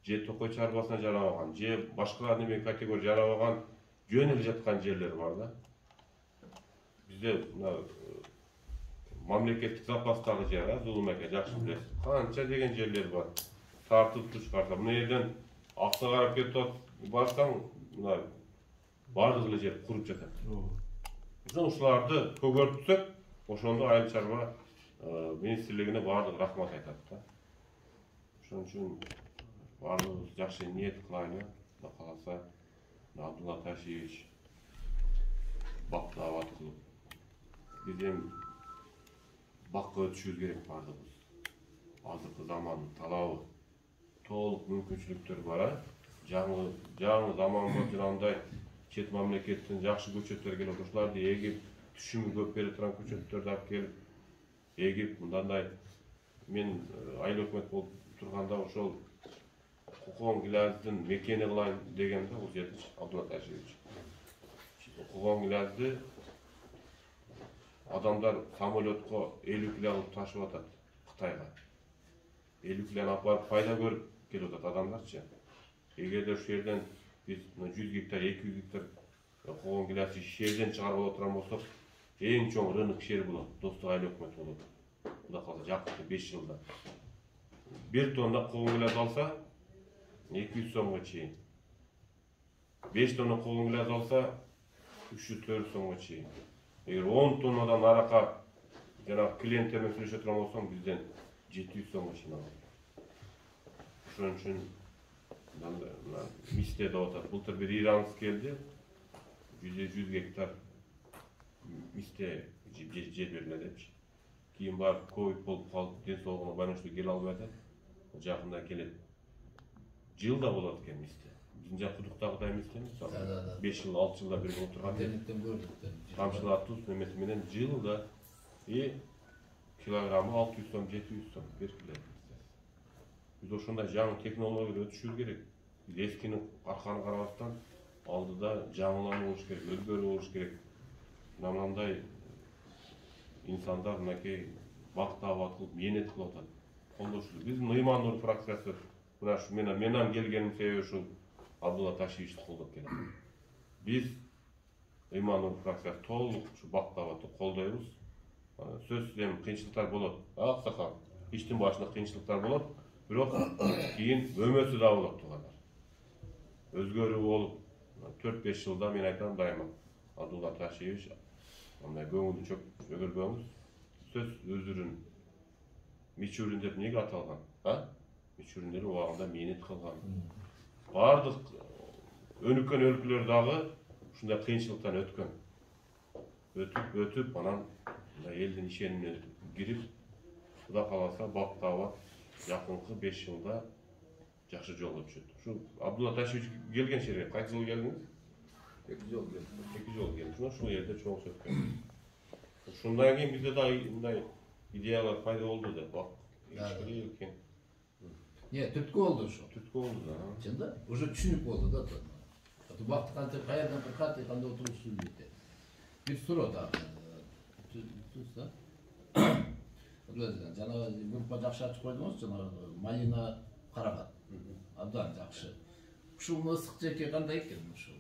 же токой чарбасына жарабаган, же башка неме категория жарабаган жөн эле жаткан жерлер бар да. Бизде мына мамлекеттик запастагы жер, Зулум ака жакшы билесиз. Канча деген жерлер бар. Тартып туруш карта. Мына жерден акса карап кетип барсаң, мына бардык эле жер куруп жатат. Ушуларды көгөртсөк, ошондо айыл чарба министрлигине бардык рахмат айтат да. Ошон үчүн бардыгыбыз жакшы ниет кылайлы. Кудай кааласа, Абдулла Ташевич бактабат кылып, биз эми бакка өтүшүбүз керек бардыгыбыз. Азыркы замандын талабы, толук мүмкүнчүлүктөр бар. Жаңы заманга жанагындай чет мамлекеттен жакшы көчөттөр келип, ошоларды эгип, түшүмү көп бере турган көчөттөрдү алып келип, эгип, мындандай мен айыл өкмөт болуп турганда ошол Кукон Гилаздын мекени кылайын дегенде бул жерди Абдулла Ташевич. Кукон Гилазды адамдар самолетко 50 кило алып ташып атат Кытайга. 50 кило алып барып пайда көрүп келип атат адамдарчы. Эгерде ошол жерден биз 100 гектар, 200 гектар Кукон Гилазды шерден чыгарып ала турган болсок, эң чоң рынок шер болот, Достук айыл өкмөт болот. Кудай кааласа жакын 5 жылда. 1 тонна Кукон Гилаз алса 200 сомго чейин. 5 тонна Кукон Гилаз алса 300-400 сомго чейин. Эгер 10 тоннадан арака жанагы клиенттермен сүйлөшө турган болсоң, бизден 700 сомго чейин алат. Ошон үчүн мисте деп атат. Былтыр бир иранец келди. 100 гектар мисте жер бериле депчи. Кийин барып ковид болуп калып, ден соолугуна байланыштуу келе албай атат. Жакында келет. Жылда болот экен мисте. Биздин жак Кудуктагыдай мисте эмес. 5 жыл, 6 жылда бир болуп турган. Интернеттен көрдүк. Тамчылар туз немеси менен жылда килограммы 600 сом, 700 сом бир кило. Биз ошондой жаңы технологияга өтүшүбүз керек. Биз эскини арканы карабастан алдыда жаңылануу болуш керек, өзгөрүү болуш керек. Мындай инсандар мынакей бактабат кылып, мээнет кылып атат. Колдошулу. Биздин Ыйман Нур фракциясы мына ушу менен келгеним себеби ушул Абдулла Ташевичти колдоп келет. Биз Ыйман Нур фракциясы толук ушу бактабатты колдойбуз. Сөзсүз эми кыйынчылыктар болот. Аксакал, иштин башында кыйынчылыктар болот, бирок кийин өмөсү да болот тугандар. Өзгөрүү болуп 4-5 жылда мен айтам дайыма Абдулла Ташевич мындай көңүлдү чөгөрбөңүз. Сөз өзүрүн Мичурин деп неге аталган? Мичуриндер убагында мээнет кылган. Бардык өнүккөн өлкөлөр дагы ушундай кыйынчылыктан өткөн. Өтүп анан элдин ишенимине кирип, Кудай кааласа бактабат жакынкы 5 жылда жакшы жолго түшөт. Ушу Абдулла Ташевич келген жерге кайсы жыл келдиңиз? 2 жол келдим. 2 жол келдиңиз. Ушул жерде чоң өткөн. Ушундан кийин бизде да мындай идеялар пайда болду деп бак. Ишкиле экен. Түрткү болду ошо. Түрткү болду да. Чында? Уже түшүнүк болду да. Убакыт кантип каерден кыркат, кандай отурушсуз бите. Бир суроо да. Туста. Жана группа жакшы ачып койдуңуз, жана малина карагат. Абдан жакшы. Ушул ысык жерге кандай экен ушул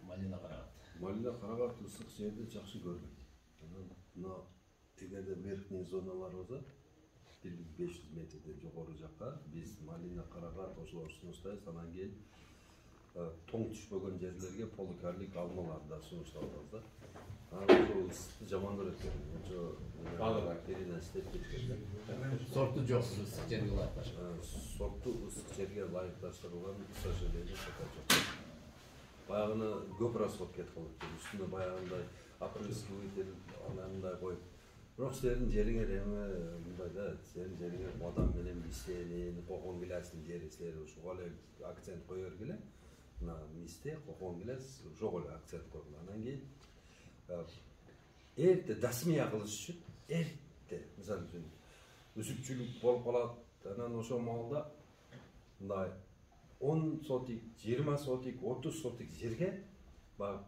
малина карагат? Малина карагат ысык жерде жакшы көрбөйт. Мына эгерде верхний зоналар болсо 1500 метрден жогору жакка биз малина карагат ошолор сунуштайбыз. Анан кийин тоң түшпөгөн жерлерге поликарлик алмаларды да сунуштап да. Ошол ысыкты жамандап экен. Ошо терина иштеп кеткен. Сорту жок ысык жерге ылайыкташ. Сорту ысык жерге ылайыкташтырылган, к сожалению, жок. Баягыны көп расход кетип калат. Үстүнө баягындай опрыскиватель анандай коюп. Бирок силердин жериңер эми мындай да, сенин жериңер бадам менен мистени, Кукон Гилаздын жери, силер ушуга эле акцент кое бергиле. Мына мисте, Кукон Гилаз жок эле акцент койгула. Анан кийин эрте дасмия кылыш үчүн эрте, мисалы үчүн үсүкчүлүк болуп калат. Анан ошол маалда мындай 10 сотик, 20 сотик, 30 сотик жерге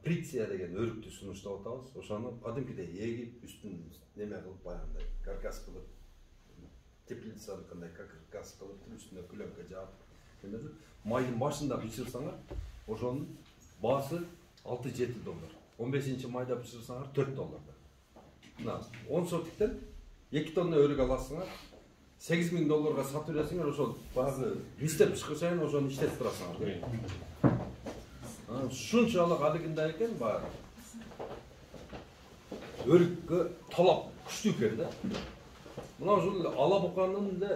прикция деген өрүктү сунуштап атабыз. Ошону кадимкидей эгип, үстүн неме кылып баягындай каркас кылып, теплицаны кандай каркас кылып, үстүнө пленка жаап, Майдың башында бышырсаңар, ошонун баасы $6-7. 15-майда бышырсаңар $4. Мына 10 сотиктен 2 тонна өрүк аласыңар, $8,000 сатып бересиңер, ошол багы бистеп чыккан сайын ошону иштетип турасыңар. Шунчалык алыгында экен баары. Өрүккө талап күчтүү экен да. Мына ушул Алабуканын да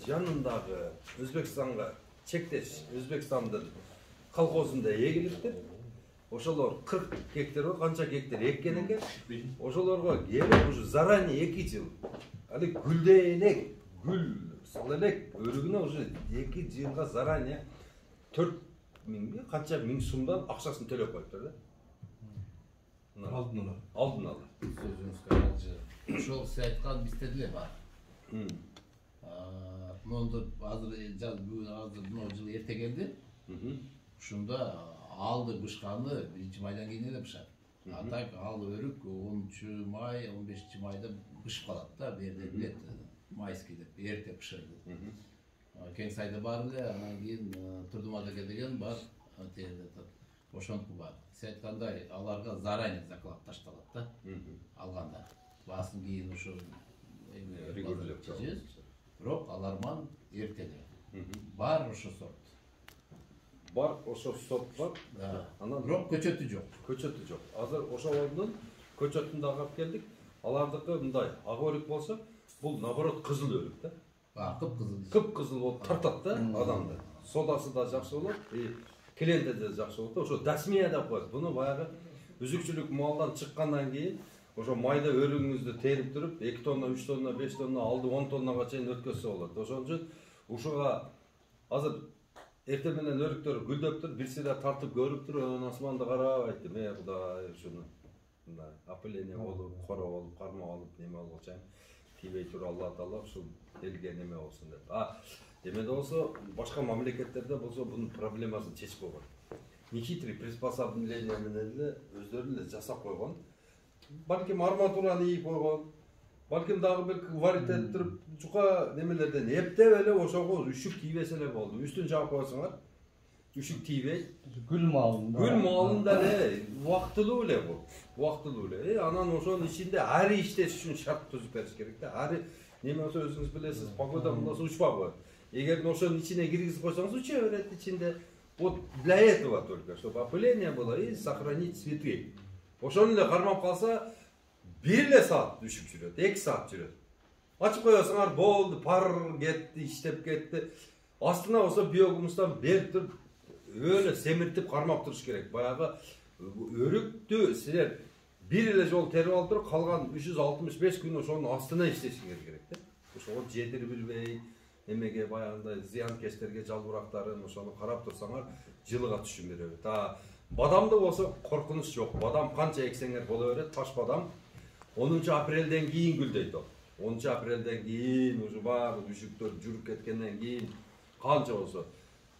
жанындагы Өзбекстанга чектеш Өзбекстандын колхозунда эгилиптир. Ошолор 40 гектар канча гектар эккен экен. Ошолорго келип уже заранее 2 жыл. Али гүлдей элек, гүл сала элек өрүгүнө уже 2 жылга заранее 4.000 канча миң сумдан акчасын төлөп коюптур да. Алдын ала. Сөзүңүзгө алжы. Ошол сиз айткан бизде деле бар. Монду азыр мына жыл эрте келди. Ушунда алды бышканы 1-майдан кийин эле бышат. А так ал өрүк 10-май, 15-майда бышып калат да, берде билет. Майский деп эрте бышырды. Кең сайда бар эле, анан кийин Турдумадаге деген бар, ошонуку бар. Сиз айткандай, аларга заранее заклад ташталат да. Алганда. Баасын кийин ошо регулирлеп чыгыз. Бирок аларман эртеле. Бар ошо сорт. Бар ошо сорт бар. Анан бирок көчөтү жок. Көчөтү жок. Азыр ошолордун көчөтүн да алып келдик. Алардыкы мындай ак өрүк болсо, бул наоборот кызыл өрүк да. Кып-кызыл. Кып-кызыл болуп тартат да адамды. Содасы да жакшы болот, кленде да жакшы болот. Ошо дасмия деп коет. Буну баягы үзүкчүлүк малдан чыккандан кийин ошо майда өрүгүңүздү терип туруп 2 тонна, 3 тонна, 5 тонна, алды 10 тоннага чейин өткөзсө болот. Ошон үчүн ушуга азыр эртең менен өрүктөр гүлдөптүр, бир сыйра тартып көрүптүр, анан асманды карап айттым, Кудай ушуну мындай опыление болуп, коро болуп, карма болуп, неме болгочу тийбей туруп Алла Таала ушул элге неме болсун деп. Демеде болсо башка мамлекеттерде болсо бунун проблемасын чечип койгон. Нехитрый приспособление менен эле өздөрү эле жасап койгон. Балким арматураны ийип койгон. Балким дагы бир варит этип туруп, жука немелерден эптеп эле ошого үшүк тийбесе эле болду. Үстүн жаап койсоңар, үшүк тийбей. Гүл маалында эле убактылуу эле бул. Убактылуу эле. Анан ошонун ичинде ари иштеш үчүн шарт түзүп бериш керек да. Ари неме болсо өзүңүз билесиз, погода мындаса учпай коет. Эгер ошонун ичине киргизип койсоңуз, уча берет ичинде. Вот для этого только, чтобы опыление было и сохранить цветы. Ошону эле кармап калса, 1 саат düşүп жүрөт, 2 саат жүрөт. Ачып коесуңар болду, пар кетти, иштеп кетти. Астына болсо биогумустан берип туруп, өлө семиртип кармап туруш керек. Баягы өрүктү силер бир эле жол терип алып туруп, калган 365 күн ошонун астына иштешиңер керек да. Ошого жедир билбей, эмеге баягындай зыянкечтерге жалбырактарын ошону карап турсаңар, жылыга түшүм берет. Бадамда болсо коркунуч жок. Бадам канча эксеңер боло берет, таш бадам 10 апрелден кийин гүлдөйт ол. 10 апрелден кийин уже баары үшүктөр жүрүп кеткенден кийин канча болсо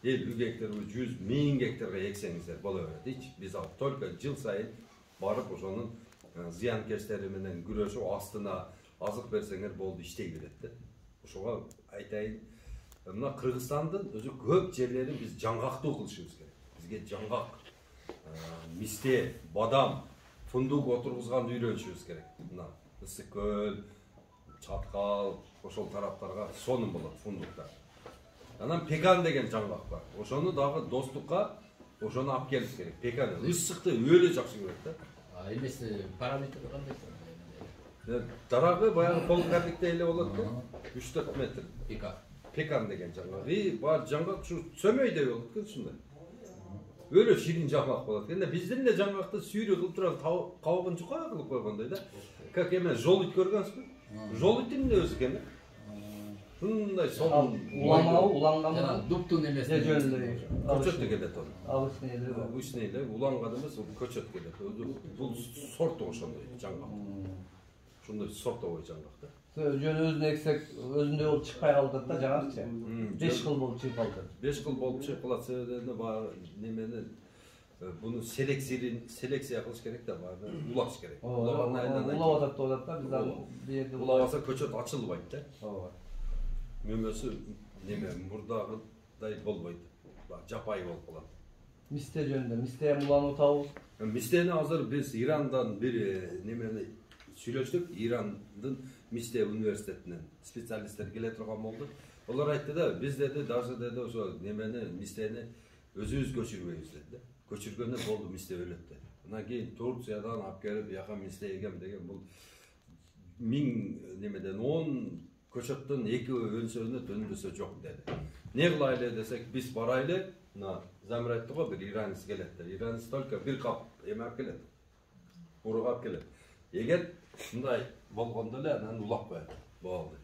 50 гектар, 100 1000 гектарга эксеңиздер боло берет. Биз только жыл сайын барып ошонун зыянкечтери менен күрөшүп астына азык берсеңер болду, иштей берет да. Ошого айтайын, мына Кыргызстандын өзү көп жерлерин биз жаңгактуу кылышыбыз керек. Бизге жаңгак, мисте, бадам, фундук отургузганды үйрөнүшүбүз керек. Мына Ысык көл, Чаткал, ошол тараптарга сонун болот фундуктар. Анан пекан деген жаңгак бар. Ошону дагы достукка ошону алып келиш керек. Пекан ысыкты өлө жакшы көрөт да. Эмеси параметри кандай? Дарагы баягы полукарниктей эле болот да. 3-4 метр. Пекан деген жаңгак. Бар жаңгак ушу сөмөйдөй болот да ушундай. Өлө ширин жаңгак болот. Эне биздин эле жаңгакты сүйрө кылып турган кабыгын жука кылып койгондой да. Как эме жолут көргөнсүзбү? Жолуттун өзү экен. Мындай сонун уланган дуптун эмеси. Көчөт келет ол. Обычный эле уланган эмес, ол көчөт келет. Бул сорт ошондой жаңгак. Ошондой сортовой жаңгак да. Өзүнө эксек, өзүндөй болуп чыкпай калды да жаңгакчы. 5 кыл болуп чыгып калды. 5 кыл болуп чыгып калат себебинде бар немени буну селекция кылыш керек да, бар улаш керек. Улап атат да, биз ал жерде улабаса көчөт ачылбайт да. Mümesi neme murdagıday bolboyt. Japay bolup kalat. Miste jönünde, misteye mulan otağız. Misteni hazır biz İran'dan bir nemeni söyleştik. İran'dan Miste Üniversitetinden spesyalistler gele turgan boldu. Onlar aytты da biz dedi даже dedi o nemeni Misteni özübüz köçürбейбиз dedi. Köçürgöndө boldu Miste öletти. Анан кийин Турциядан алып келип яка Мисте эгем деген бул 1000 немеден 10 көчөттөн 2 өнсөөнө дөндөсө жок dedi. Ne kılaylı desek biz parayla na zamir etti ko bir İranlısı gelette. İranlısı только bir kap yemek gelette. Uru kap gelette. Eğer bunday bolgonda le anan ulak koyar. Bu oldu.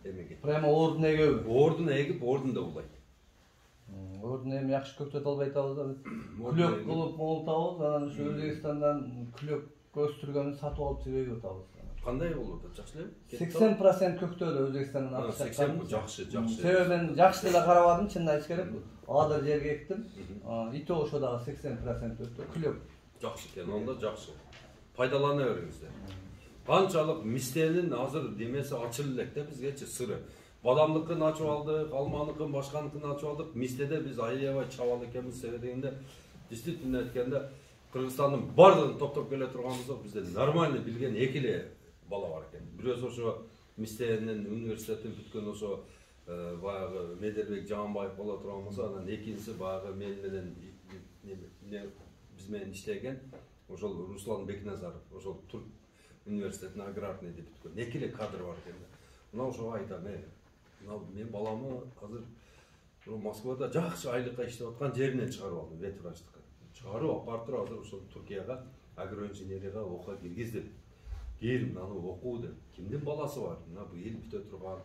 Emek. Prema ordun egeu. Ordun egip ordun da ulaydı. Ordun hem yaxşı köktet albayt aldı. Külök kılıp mol tavız. Anan şu Özbekistan'dan külök göstürgönü satıp alıp sebegi tavız. Qanday bolurdu? Жақсы 80% köktödü Özbekistan'dan alып 80 жақсы, жақсы. Sebebi ben жақсы деле карабадым, чынын айтыш керек. Адар жерге ektim. İti oşo da 80% öttü. Külök. Жақсы ekan, onda жақсы. Paydalana öğrenizler. Qançalık Miste'nin hazır demesi açılılek de bizgeçe sırı. Badamlıkını açıp aldık, Almanlıkını, başkanlıkını açıp aldık. Miste'de biz Ayıyeva çavalı ekemiz seyredegende, действительно etkende Kırgızistan'ın bardığını top gele turganımızda bizde normalde bilgen ekili bala var eken. Biraz oşo Miste'nin üniversitetin bütken oşo bayağı Mederbek Canbayev bola turganımızda anan ekinisi bayağı menmeden bizmen iştegen oşol Ruslan Beknazarov oşol Türk üniversitetinin agrarный деп бүткөн экиле кадр бар экен. Мына ошого айтам, мен баламы азыр Москвада жакшы айлыкка иштеп аткан жеринен чыгарып алдым, ветврачтыкка. Чыгарып алып барып туруп азыр ошол Түркияга агроинженерияга окууга киргиздим. Кел мынаны окуу деп. Кимдин баласы бар? Мына быйыл бүтө турган,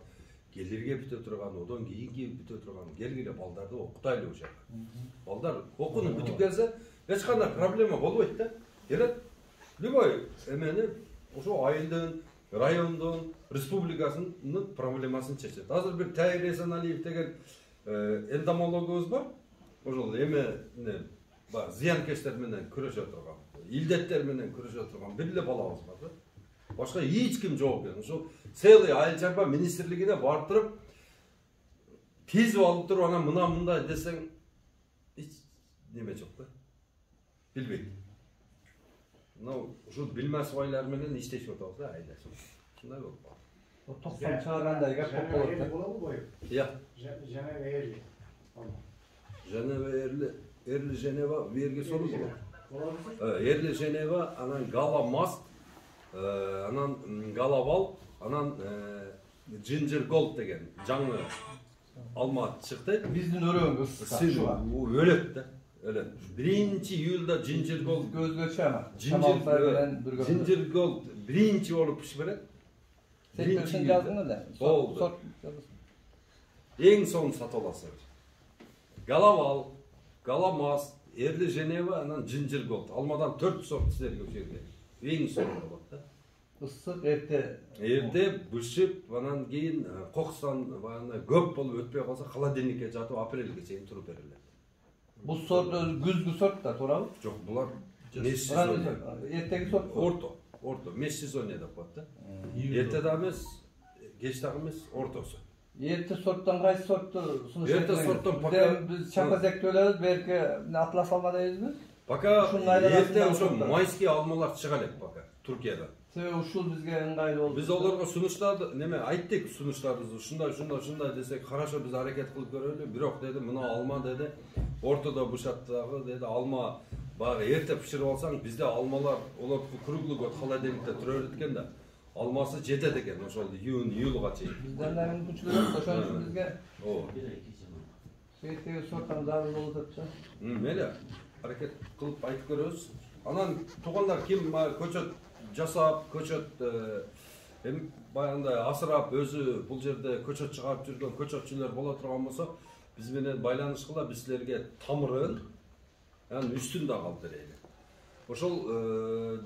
келирге бүтө турган, одон кийинки бүтө турган. Келгиле балдарды окутайлы ошо. Балдар окууну бүтүп келсе, эч кандай проблема болбойт да. Келет. Любой эмени ошо айылдын, райондун, республикасынын проблемасын чечет. Азыр бир Тайыр Эсеналиев деген энтомологубуз бар. Ошол эмени зыянкечтер менен күрөшө турган, илдеттер менен күрөшө турган бир эле балабыз бар да. Башка эч ким жок экен. Ошол целый айыл чарба министрлигине барып туруп тизип алып туруп анан мындай десең эч неме жок да. Билбейт. Ушул билмес байлар менен иштешип атабыз да айлашып. Ушундай болуп калды. 90 чыгаргандай гап болуп калат. Иә. Женева Эрли. Женева Эрли Женева берге солу болот. Эрли Женева, анан Гала Маст, анан Галабал, анан Ginger Gold деген жаңы алма чыкты. Биздин өрөөңүз Син өлөт да. Öyle. 1 iyulda Ginger Gold gözgöçü ama. Ginger Gold 1 olup pişmeret. Sen yazdın öyle. Oldu. En son satılası. Galaval, Galamaz, Erli Jeneva, anan Ginger Gold. Almadan 4 sort sizler göçerdi. En son olarak. Isık erte. Erte büşüp, anan keyin Qoqistan bayana köp bolup ötpey kalsa холодильникке жатып aprelge чейин туруp берилет. Bu sort güzgü sort da to'ralib. Жоқ, bular mes сезон. Ertegi sort Orta. Mes сезон деп коет да. Эртеде эмес, кечте эмес, ортосу. Erте sorttan qaysi sorttu sunuş Erte sorttan пока biz çapazak töөлөбүz, belki atlas almadayızбы? Пока эрте ошо майский алмалар чыга элек пока Түркияда. Себеби ушул бизге ыңгайлуу болду. Biz олорго сунуштарды неме айттык, сунуштарыбызды ушундай десек, хорошо биз аракет кылып көрөлү. Бирок деди, мына алма деди, ортодо бушаттагы деди, алма багы эрте пиширип алсаң, бизде алмалар олор круглый год холодильникте турат экен да. Алмасы жетет экен, ошол июлга чейин. Бизден да мүмкүнчүлүк жок, ошон үчүн бизге эртеги сорттан зарыл болуп атчы. Мейле, аракет кылып айтып көрөбүз. Анан туугандар ким көчөт жасап, көчөт баягындай асырап, өзү бул жерде көчөт чыгарып жүргөн көчөтчүлөр боло турган болсо, биз менен байланышкыла биз силерге тамырын, анан үстүн да калып берели. Ошол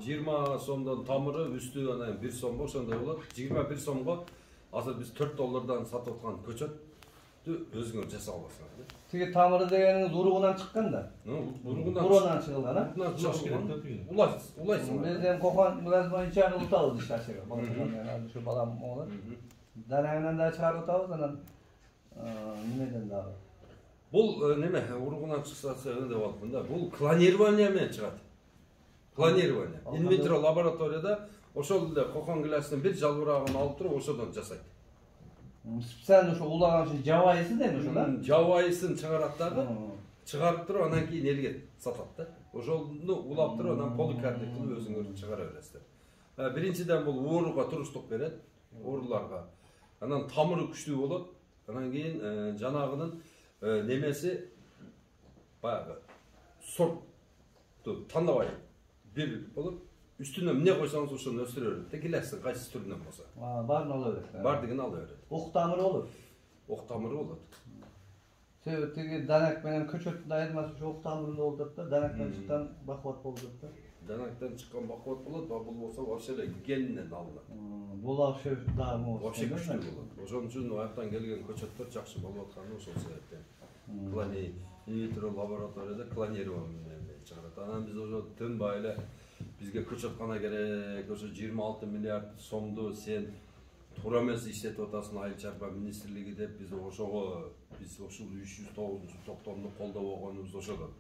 20 сомдон тамыры, үстү анан 1 сомго ошондой болот. 21 сомго азыр биз $4 сатып аткан көчөттү өзүңөр жасап аласыңар. Тиги тамыры дегениңиз уругунан чыккан да. Уругунан чыгылган, а? Улайсың. Биз эми кокон biraz boyunca утабыз ишашыга. Балам ошо балам болот. Danagынан да чыгарып атабыз, анан немеден дагы. Бул неме уругунан чыкса деп атпын да. Бул клонирование менен чыгат. Клонирование. Инвитро лабораторияда ошол эле кокон гилясынын бир жалбырагын алып туруп ошодон жасайт. Специально ошо улаган үчүн жабайысы дейм ошо да? Жабайысын чыгарат дагы. Чыгарып туруп анан кийин элге сатат да. Ошону улап туруп анан поликарбонат кылып өзүңөр чыгара бересиздер. Биринчиден бул ооруга туруштук берет, ооруларга. Анан тамыры күчтүү болот. Анан кийин жанагынын немеси баягы сортту тандабай бир болуп, үстүнө эмне койсоңуз ошону өстүрө берет. Гилястын кайсы түрүнөн болсо. Баарын ала берет. Бардыгын ала берет. Ок тамыры болот. Ок тамыры болот. Себеби тиги данак менен көчөттүн айырмасы ошо ок тамырында болуп атат да, данактан чыккан бакубат болуп атат да. Данактан чыккан бакубат болот, бул болсо вообще эле генинен алынат. Бул вообще дагы Вообще күчтүү болот. Ошон үчүн аяктан келген көчөттөр жакшы болуп атканы ошол себептен. Инвитро лабораторияда клонирование менен чыгарат. Анан биз ошо тынбай эле бизге көчөткана керек, ошо 26 миллиард сомду сен туура эмес иштетип атасың Айыл чарба министрлиги деп биз ошого ушул 309-токтомду колдоп болгонубуз ошодон.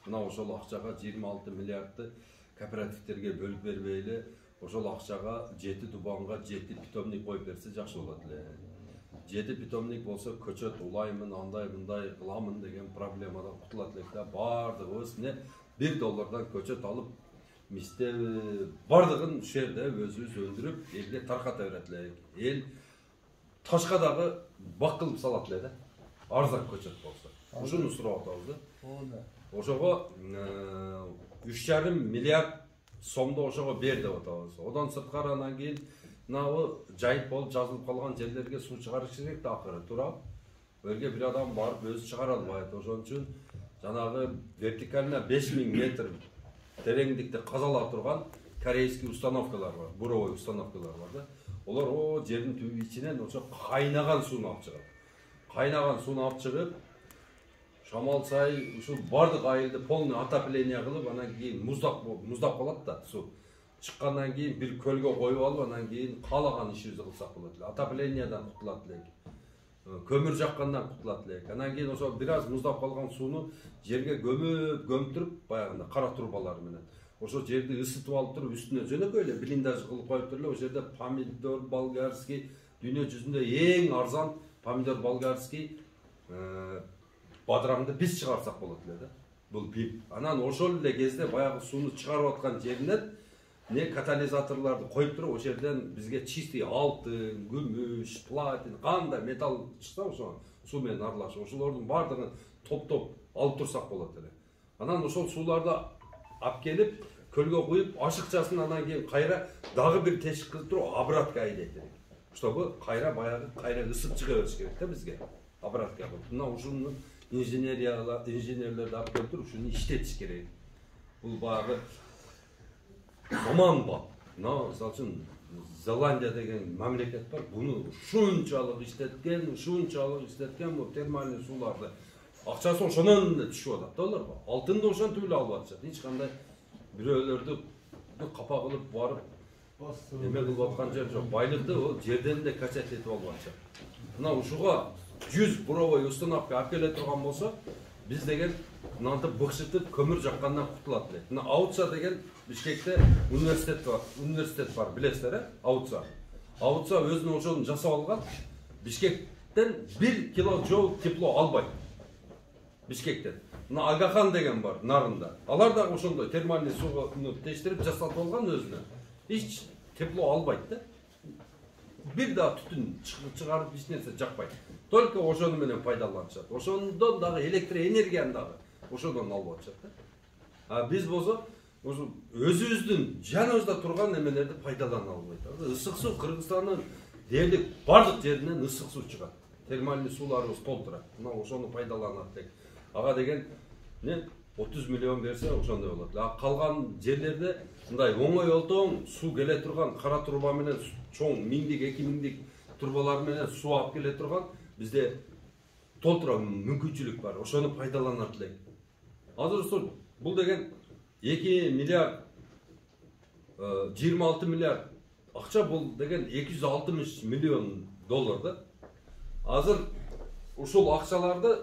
Мына ошол акчага 26 миллиардты кооперативтерге бөлүп бербей эле ошол акчага 7 дубанга 7 питомник коюп берсе жакшы болот эле. 7 питомник болсо көчөт улаймын, андай мындай кыламын деген проблемадан кутулат элек да. Бардыгыбыз $1 көчөт алып мистеби бардыгын ушул жерде өзүбүз өндүрүп элге тарката берет элек. Эл ташка дагы бак кылып салат эле да. Арзан көчөт болсо. Ушуну сурап атабыз да. Ошого 3,5 миллиард сомду ошого бер деп атабыз. Одон сырткары анан кийин мынабы жайып болуп жазылып калган жерлерге суу чыгарыш керек да акыры, туура. Өргө бир адам барып өзү чыгара албайт. Ошон үчүн жанагы вертикально 5000 метр тереңдикте казала турган корейский установкалар бар, буровой установкалар бар да. Олар о жердин түбү ичинен ошо кайнаган сууну алып чыгат. Кайнаган сууну алып чыгып, шамал сай ушул бардык айылды полный отопление кылып, анан кийин муздап калат да суу. Чыккандан кийин бир көлгө коюп алып, анан кийин каалаган ишибизди кылсак болот эле. Отопленияден кутулат элек. Көмүр жаккандан кутулат элек. Анан кийин ошо бир аз муздап калган сууну жерге көмүп баягында кара турбалар менен. Ошо жерди ысытып алып туруп, үстүнө жөнөкөй эле блиндаж кылып коюп туруп эле, ошол жерде помидор болгарский, дүйнө жүзүндө эң арзан помидор болгарский бадыраңды биз чыгарсак болот эле да. Бул бип. Анан ошол эле кезде баягы сууну чыгарып аткан жеринен катализаторларды коюп туруп, ошол жерден бизге чистый алтын, күмүш, платин, кандай металл чыкса, ошо суу менен аралашып, ошолордун бардыгын топтоп алып турсак болот эле. Анан ошол сууларды алып келип, көлгө куюп, ашыкчасын анан кийин кайра дагы бир тешик кылып туруп, обратка айдайт элек. Чтобы кайра баягы ысып чыга бериш керек да бизге. Обратка кылып. Мына ушуну инженерлерди алып келип туруп, ушуну иштетиш керек. Бул баягы заманбап. Мына мисалы үчүн Зеландия деген мамлекет бар. Буну ушунчалык иштеткен бул термальный сууларды. Акчасы ошонон эле түшүп атат да аларга. Алтынды ошентип эле алып атышат. Эч кандай бирөөлөрдү капа кылып барып эме кылып аткан жер жок. Байлыкты ол жерден эле качать этип алып атышат. Мына ушуга 100 буровой установка алып келе турган болсо, биз деген мынантип быкшытып көмүр жаккандан кутулат элек. Мына Аутса деген Бишкекте университет бар, билесиздер, Аутса. Аутса өзүнүн ошону жасап алган. Бишкектен 1 килоджоул тепло албайт. Бишкектен. Мына Агахан деген бар, Нарында. Алар да ошондой термальный сууну тештирип жасатып алган өзүнө. Эч тепло албайт да. Бир да түтүн чыгарып эч нерсе жакпайт. Только ошону менен пайдаланышат. Ошондон дагы электроэнергияны дагы ошодон алып атышат да. А биз болсо ошо өзүбүздүн жаныбызда турган эмелерди пайдалана албайт. Ысык суу Кыргызстандын дээрлик бардык жеринен ысык суу чыгат. Термальный сууларыбыз толтурат. Мына ошону пайдаланат элек. Ага деген 30 миллион берсе ошондой болот. А калган жерлерде мындай оңой олтоң суу келе турган кара турба менен чоң 1000дик, 2000дик турбалар менен суу алып келе турган бизде толтура мүмкүнчүлүк бар. Ошону пайдаланат элек. Азыр бул деген 2 миллиард 26 миллиард акча бул деген 260 миллион доллар да. Азыр ушул акчаларды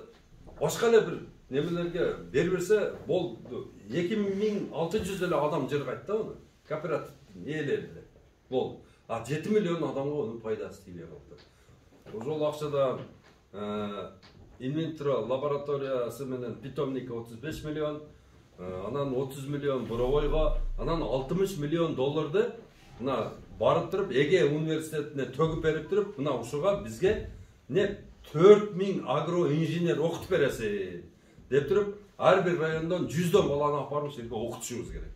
башка эле бир немелерге бербесе болду. 2600 эле адам жыргайт да уну. Кооперативдин ээлери эле. Болду. А 7 миллион адамга онун пайдасы тийбей калды. Ошол акчадан инвентура лабораториясы менен питомникке 35 миллион, анан 30 миллион буровойго, анан 60 миллион долларды мына барып туруп Эге университетине төгүп берип туруп, мына ушуга бизге не 4000 агроинженер окутуп бересиз деп туруп, ар бир райондон 100дөн баланы алып барып жерге окутушубуз керек.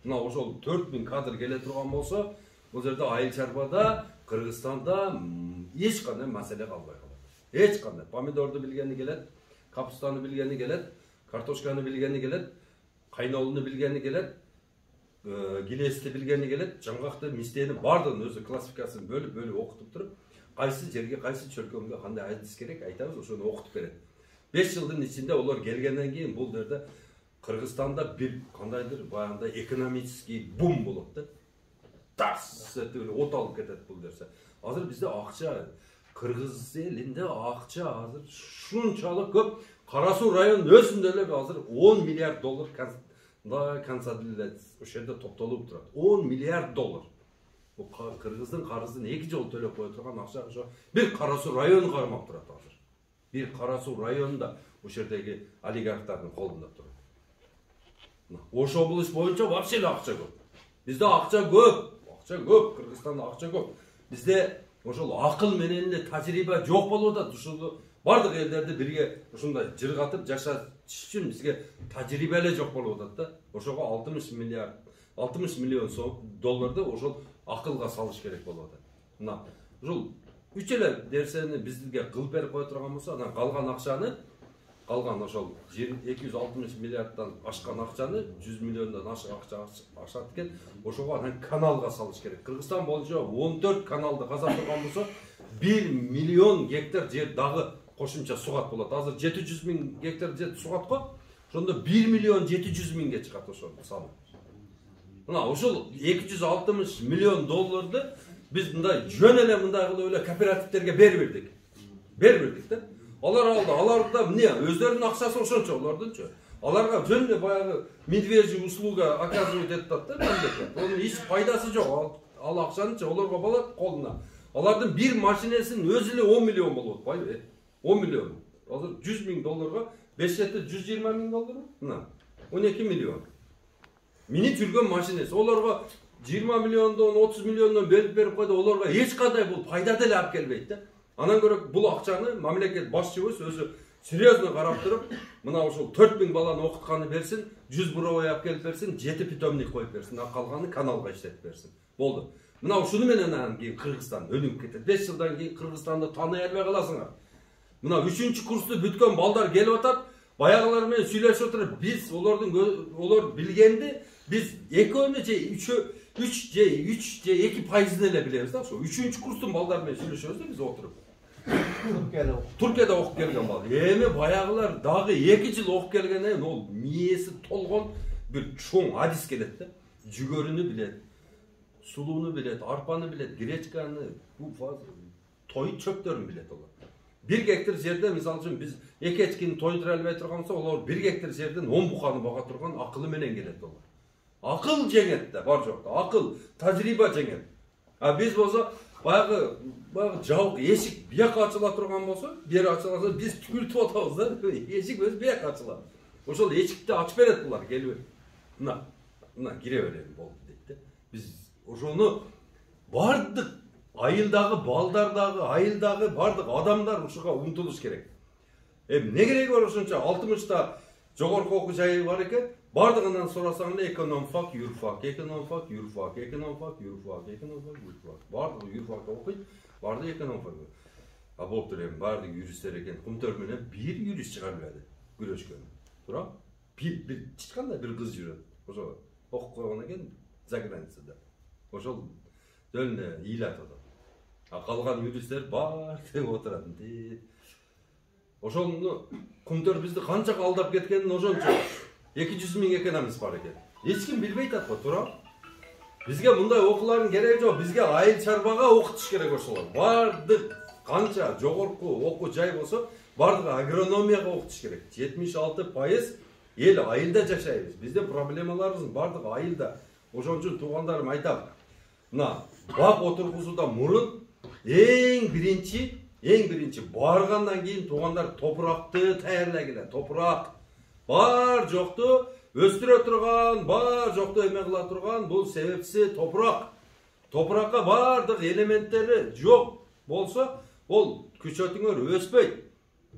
Мына ошол 4000 кадр келе турган болсо, бул жерде айыл чарбада, Кыргызстанда эч кандай маселе калбай калат. Эч кандай. Помидорду билгени келет, капустаны билгени келет, картошканы билгени келет, кайнолуну билгени келет, гилести билгени келет, жаңгакты, мистени бардыгын өзү классификациясын бөлүп окутуп туруп, кайсы жерге, кайсы чөлкөмгө кандай адис керек айтабыз, ошону окутуп берет. 5 жылдын ичинде олар келгенден кийин бул жерде Кыргызстанда бир кандайдыр баягындай экономический бум болот да. Тас этип от алып кетет бул дерсе. Азыр бизде акча, Кыргыз элинде акча азыр шунчалык көп. Кара Суу районунун өзүндө эле азыр 10 миллиард доллар консолидация ошол жерде топтолуп турат. 10 миллиард доллар. Бул Кыргыздын карызын 2 жол төлөп кое турган акча ошо бир Кара Суу району кармап турат азыр. Бир Кара Суу районунда ошол жердеги олигархтардын колунда турат. Ош облус боюнча вообще эле акча көп. Бизде акча көп. Акча көп, Кыргызстанда акча көп. Бизде ошол акыл менен эле тажрыйба жок болуп атат. Ушул бардык элдерди бирге ушундай жыргатып жашатыш үчүн бизге тажрыйба эле жок болуп атат да. Ошого 60 миллион долларды ошол акылга салыш керек болуп атат. Мына ушул 3 эле нерсени бизге кылып берип кое турган болсо, анан калган акчаны, калган ошол 260 миллиарддан ашкан акчаны 100 миллиондон ашык акча ашат экен, ошого анан каналга салыш керек. Кыргызстан боюнча 14 каналды казап турган болсо 1 миллион гектар жер дагы кошумча сугат болот. Азыр 700 миң гектар жер сугат го. Ошондо 1 миллион 700 миңге чыгат ошол саны. Мына ошол 260 миллион долларды биз мындай жөн эле мындай кылып эле кооперативтерге бербирдик да. Алар алды, аларда эмне өздөрүнүн акчасы ошончо олордунчу. Аларга жөн эле баягы медвежий услуга оказывать этип атат да мамлекет. Онун эч пайдасы жок. Ал акчанычы олорго болот колуна. Алардын бир машинесинин өзү эле 10 миллион болот, байбы? 10 миллион. Азыр 100 миң долларга 5 жети 120 миң доллар. Мына 12 миллион. Минип жүргөн машинеси. Олорго 20 миллиондон 30 миллиондон берип койду. Олорго эч кандай бул пайда деле алып келбейт да. Анан көрөк бул акчаны мамлекет башчыбыз өзү серьезно карап туруп, мына ошол 4000 баланы окутканы берсин, 100 буровой алып келип берсин, 7 питомник коюп берсин, а калганы каналга иштетип берсин. Болду. Мына ушуну менен анан кийин Кыргызстан өнүгүп кетет. 5 жылдан кийин Кыргызстанды тааный албай каласыңар. Мына 3-курсту бүткөн балдар келип атат, баягылар менен сүйлөшүп отуруп, биз олор билгенди, биз экөөнү же 3 же 2% эле билебиз да. Ошо 3-курстун балдары менен сүйлөшөбүз да биз отуруп. Туркияда окуп келген бал. Эми баягылар дагы 2 жыл окуп келгенден ол мээси толгон бир чоң адис келет да. Жүгөрүнү билет, сулууну билет, арпаны билет, гречканы, той чөптөрүн билет олар. 1 гектар жерде мисалы үчүн биз 2 эчкини тойдура албай турган болсо, олар 1 гектар жерден 10 буканы бага турган акылы менен келет олар. Акыл жеңет да, бар жок. Акыл, тажрыйба жеңет. А биз болсо баягы жабык эшик бияка ачыла турган болсо, бери ачылса биз түгүлтүп атабыз да. Эшик өзү бияка ачылат. Ошол эшикти ачып берет булар келип. Мына кире берем болду дейт да. Биз ошону бардык айылдагы балдардагы, айылдагы бардык адамдар ушуга умтулуш керек. Эмне кереги бар ошончо 60та жогорку окуу жайы бар экен. Бардыгынан сурасаң эле экономфак, юрфак, экономфак, юрфак, экономфак, юрфак, экономфак, юрфак. Бардыгы юрфакта окуйт, бардыгы экономфак. А болуптур эми бардыгы юристтер экен. Кумтөр менен бир юрист чыга албады күрөшкөн. Тура? Бир чычкандай бир кыз жүрөт. Ошо окуп койгон экен за границада. Ошол жөн ыйлап атат. А калган юристтер бар деп отурат. Ошону кумтөр бизди канча алдап кеткенин ошончо 200 миң экономист бар экен. Эч ким билбейт атпа, тура? Бизге мындай окуулардын кереги жок. Бизге айыл чарбага окутуш керек ошолор. Бардык канча жогорку окуу жай болсо бардыгы агрономияга окутуш керек. 76% эл айылда жашайбыз. Биздин проблемаларыбыздын бардыгы айылда. Ошон үчүн туугандарым айтам. Мына бак отургузуудан мурун эң биринчи баргандан кийин туугандар топуракты даярдай келе. Топурак бар жокту өстүрө турган, бар жокту эме кыла турган бул себепчиси топурак. Топуракка бардык элементтери жок болсо, ол күчөтүңөр өспөйт.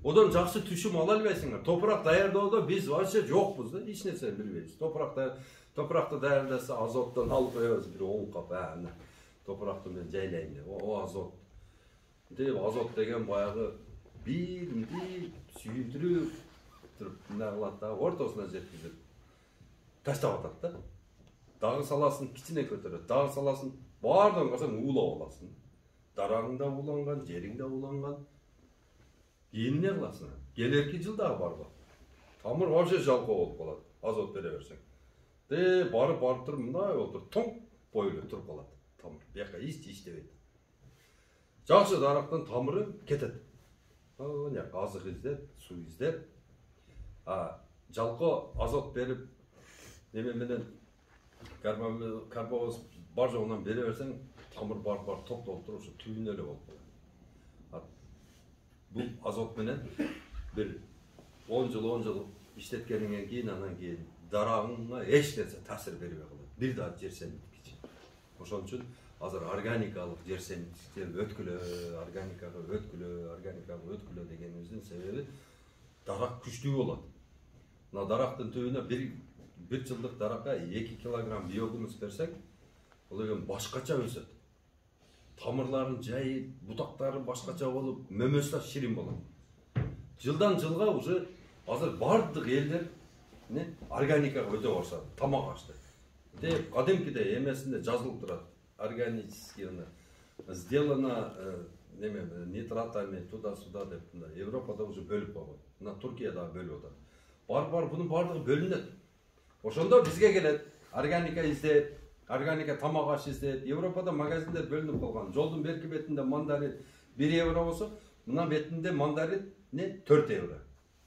Одан жакшы түшүм ала албайсыңар. Топурак даярдоодо биз вообще жокпуз да, эч нерсе билбейбиз. Топуракты даярдаса азоттон алып коебуз бир 10 кап, ана топуракты мен жайлайм деп. О азот. Деп азот деген баягы бир сүйүндүрүп туруп мына кылат да, ортосуна жеткизип таштап атат да. Дагы саласын кичине көтөрөт, дагы саласын баардан калсаң уулап аласың. Дарагың да ууланган, жериң да ууланган. Кийин эмне кыласың? Келерки жыл дагы барбак. Тамыр вообще жалко болуп калат, азот бере берсең. Барып туруп мындай болуп тоң бойлуу туруп калат. Тамыр бияка иштебейт. Жакшы дарактын тамыры кетет. Азык издеп, суу издеп. Жалко азот берип, неме менен карбоз бар жогунан бере берсең, тамыр бар топтолуп туруп, ушу түбүнө эле болуп калат. Бул азот менен бир 10 жыл иштеткенден кийин, анан кийин дарагыңа эч нерсе таасир бербей калат. Бир да жер семиткич. Ошон үчүн азыр органикалык жер семиткичтер органикага өткүлө дегенибиздин себеби дарак күчтүү болот. Мына дарактын түбүнө бир жылдык даракка 2 килограмм биогумус берсек, ол деген башкача өсөт. Тамырларын жайып, бутактары башкача болуп, мөмөсү да ширин болот. Жылдан жылга уже азыр бардык элдер органикага өтө баштады, тамак ашты. Кадимкиде эмесинде жазылып турат. Органически сделано нитратами туда-сюда деп. Европада уже бөлүп койгон. Мына Туркияда бөлүп атат. Бар бунун бардыгы бөлүнөт. Ошондо бизге келет. Органика издеп, органика тамак аш издеп. Европада магазиндер бөлүнүп калган. Жолдун берки бетинде мандарин 1 евро болсо, мына бетинде мандарин 4 евро.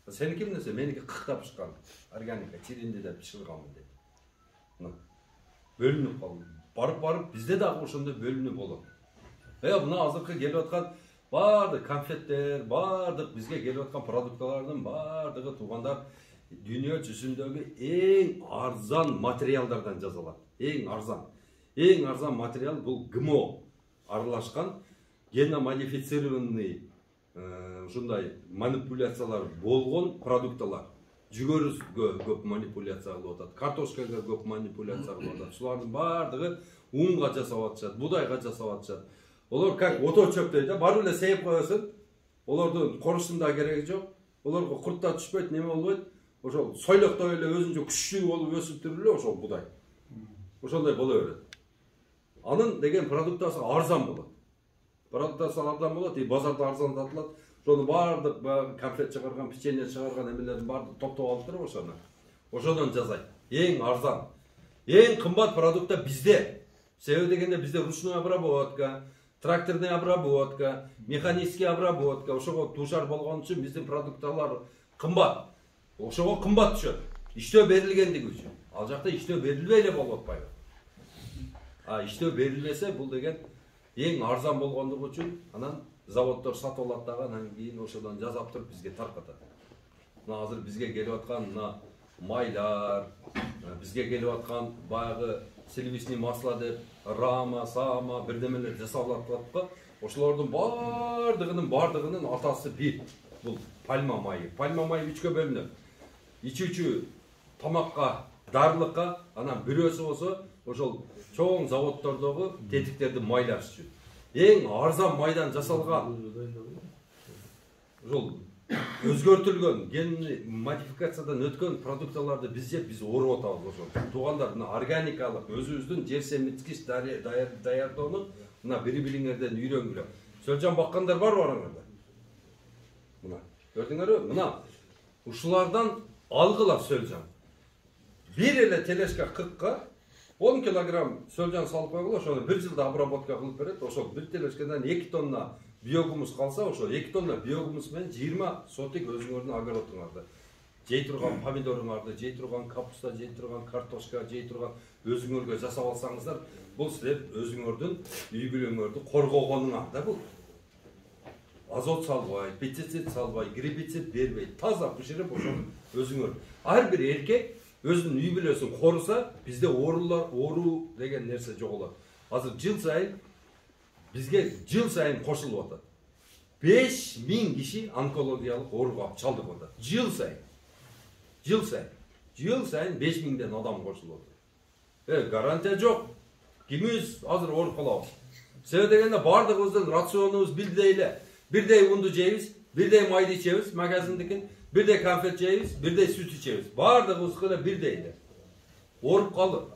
Сеники эмнесе? Меники кыктап чыккан. Органика чиринди деп чыгарганмын дейт. Мына бөлүнүп калды. Барып бизде дагы ошондой бөлүнүү болот. Мына азыркы келип аткан бардык конфеттер, бардык бизге келип аткан продукталардын бардыгы туугандар дүйнө жүзүндөгү эң арзан материалдардан жасалат. Эң арзан материал бул ГМО аралашкан геномодифицированный ушундай манипуляциялар болгон продукталар. Жүгөрү көп манипуляция кылып атат, картошкага көп манипуляция кылып атат. Шулардын бардыгы унга жасап атышат, будайга жасап атышат. Олар как ото чөптөй да, барып эле сейип коесуң. Олордун корушунда кереги жок. Олорго курт да түшпөйт, неме болбойт. Ошол сойлоктой эле өзүнчө күчтүү болуп өсүп туруп эле ошол будай. Ошондой боло берет. Анын деген продуктасы арзан болот. И базарда арзан сатылат. Ошону бардык конфет чыгарган, печенье чыгарган эмелердин бардыгы топтоп алып туруп ошону. Ошодон жасайт. Эң арзан. Эң кымбат продукта бизде. Себеби дегенде бизде ручной обработка, тракторный обработка, механический обработка, ошого туушар болгон үчүн биздин продукталар кымбат. Ошого кымбат түшөт. Иштөө берилгендиги үчүн. Ал жакта иштөө берилбей эле болуп атпайбы. Иштөө берилбесе бул деген эң арзан болгондугу үчүн анан заводдор сатып алат дагы, анан кийин ошодон жасап туруп бизге таркатат. Мына азыр бизге келип аткан мына майлар, бизге келип аткан баягы сливочный масло деп, рама, сама, бирдемелер жасалып атат. Ошолордун бардыгынын атасы бир. Бул пальма майы. Пальма майы 3кө бөлүнөт. Ичүүчү тамакка, дарылыкка, анан бирөөсү болсо ошол чоң заводдордогу тетиктерди майлаш үчүн. Эң арзан майдан жасалган. Ошол өзгөртүлгөн, ген модификациядан өткөн продукталарды биз жеп, биз ооруп атабыз ошол. Туугандар, мына органикалык өзүбүздүн жер семиткич даярдоону мына бири-бириңерден үйрөнгүлө. Сөлжан баккандар барбы араңарда? Мына, көрдүңөрбү? Мына ушулардан алгыла сөлжан. Бир эле телешка 40ка 10 килограмм сөлжан салып койгула, ошону 1 жылда обработка кылып берет. Ошол бир телешкадан 2 тонна биогумус калса, ошо 2 тонна биогумус менен 20 сотик өзүңөрдүн огородуңарда жей турган помидоруңарды, жей турган капуста, жей турган картошка, жей турган өзүңөргө жасап алсаңыздар, бул силер өзүңөрдүн үй бүлөңөрдү коргогонуңар да бул. Азот салбай, пестицид салбай, гербицид бербей, таза бышырып ошону өзүңөр. Ар бир эркек өзүнүн үй бүлөсүн коруса, бизде оору деген нерсе жоголот. Азыр бизге жыл сайын кошулуп атат. 5000 киши онкологиялык ооруга чалдык атат. Жыл сайын 5000ден адам кошулуп атат. Гарантия жок. Кимиз азыр ооруп калабыз. Себеби дегенде бардыгыбыздын рационубуз бирдей эле. Бирдей унду жейбиз, бирдей майды ичебиз, магазиндикин, бирдей конфет жейбиз, бирдей сүт ичебиз. Бардыгыбыз эле бирдей эле. Ооруп калдык.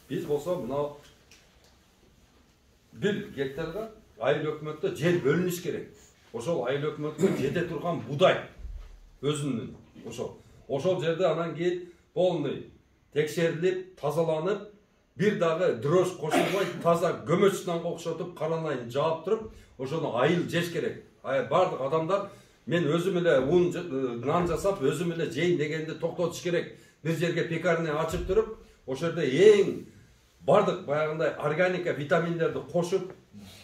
Биз болсо мына 1 гектарга айыл өкмөттө жер бөлүнүш керек. Ошол айыл өкмөткө жете турган будай өзүнүн ошол жерде анан кийин полный текшерилип, тазаланып, бир дагы дрожь кошулбай, таза көмөч нанга окшотуп, каранайын жаап туруп, ошону айыл жеш керек. Бардык адамдар мен өзүм эле нан жасап, өзүм эле жейин дегенди токтотуш керек. Бир жерге пекарня ачып туруп, ошол жерде эң бардык баягындай органика витаминдерди кошуп,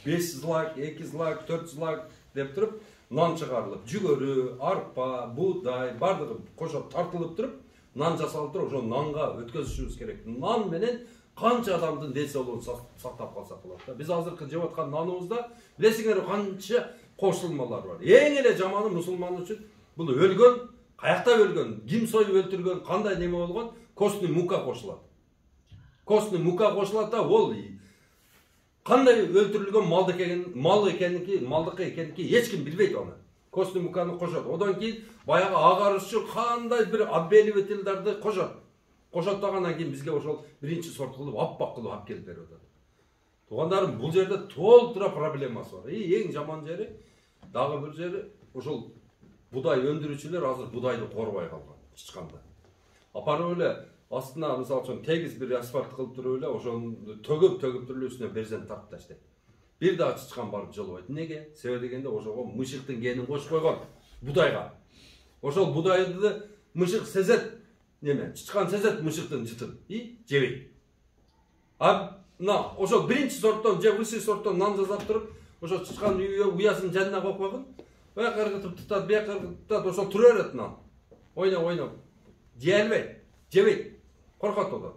5 злак, 2 злак, 4 злак деп туруп, нан чыгарылып, жүгөрү, арпа, буудай бардыгы кошо тартылып туруп, нан жасалып туруп, ошо нанга өткөзүшүбүз керек. Нан менен канча адамдын ден соолугун сактап калсак болот да. Биз азыркы жеп аткан наныбызда билесиңер канча кошулмалар бар. Эң эле жаманы мусулман үчүн бул өлгөн, каякта өлгөн, ким союп өлтүргөн, кандай неме болгон, костный мука кошулат. Костный мука кошулат да, ол кандай өлтүрүлгөн малдыкы экенин эч ким билбейт аны. Костный муканы кошот. Одан кийин баягы агарышчы кандай бир отбеливательдарды кошот. Кошоттогандан кийин бизге ошол биринчи сорт кылып, аппак кылып алып келип берип атат. Туугандарым, бул жерде толтура проблемасы бар. Эң жаман жери дагы бир жери ошол будай өндүрүүчүлөр азыр будайды корбой калган, чычканда. Апарып эле астына мисалы үчүн тегиз бир асфальт кылып туруп эле ошону төгүп туруп үстүнө берзент тартып таштайт. Бир дагы чычкан барып жолбойт. Неге? Себеби дегенде ошого мышыктын генин кошуп койгон будайга. Ошол будайды мышык сезет, чычкан сезет мышыктын жытын, жебейт. Мына ошол биринчи сорттон же высший сорттон нан жасап туруп, ошо чычкан уясын жанына коюп койгон. Бияка ыргытып тутат, бияка ыргытып тутат, ошол тура берет нан. Ойноп, жей албайт, жебейт. Коркот одан.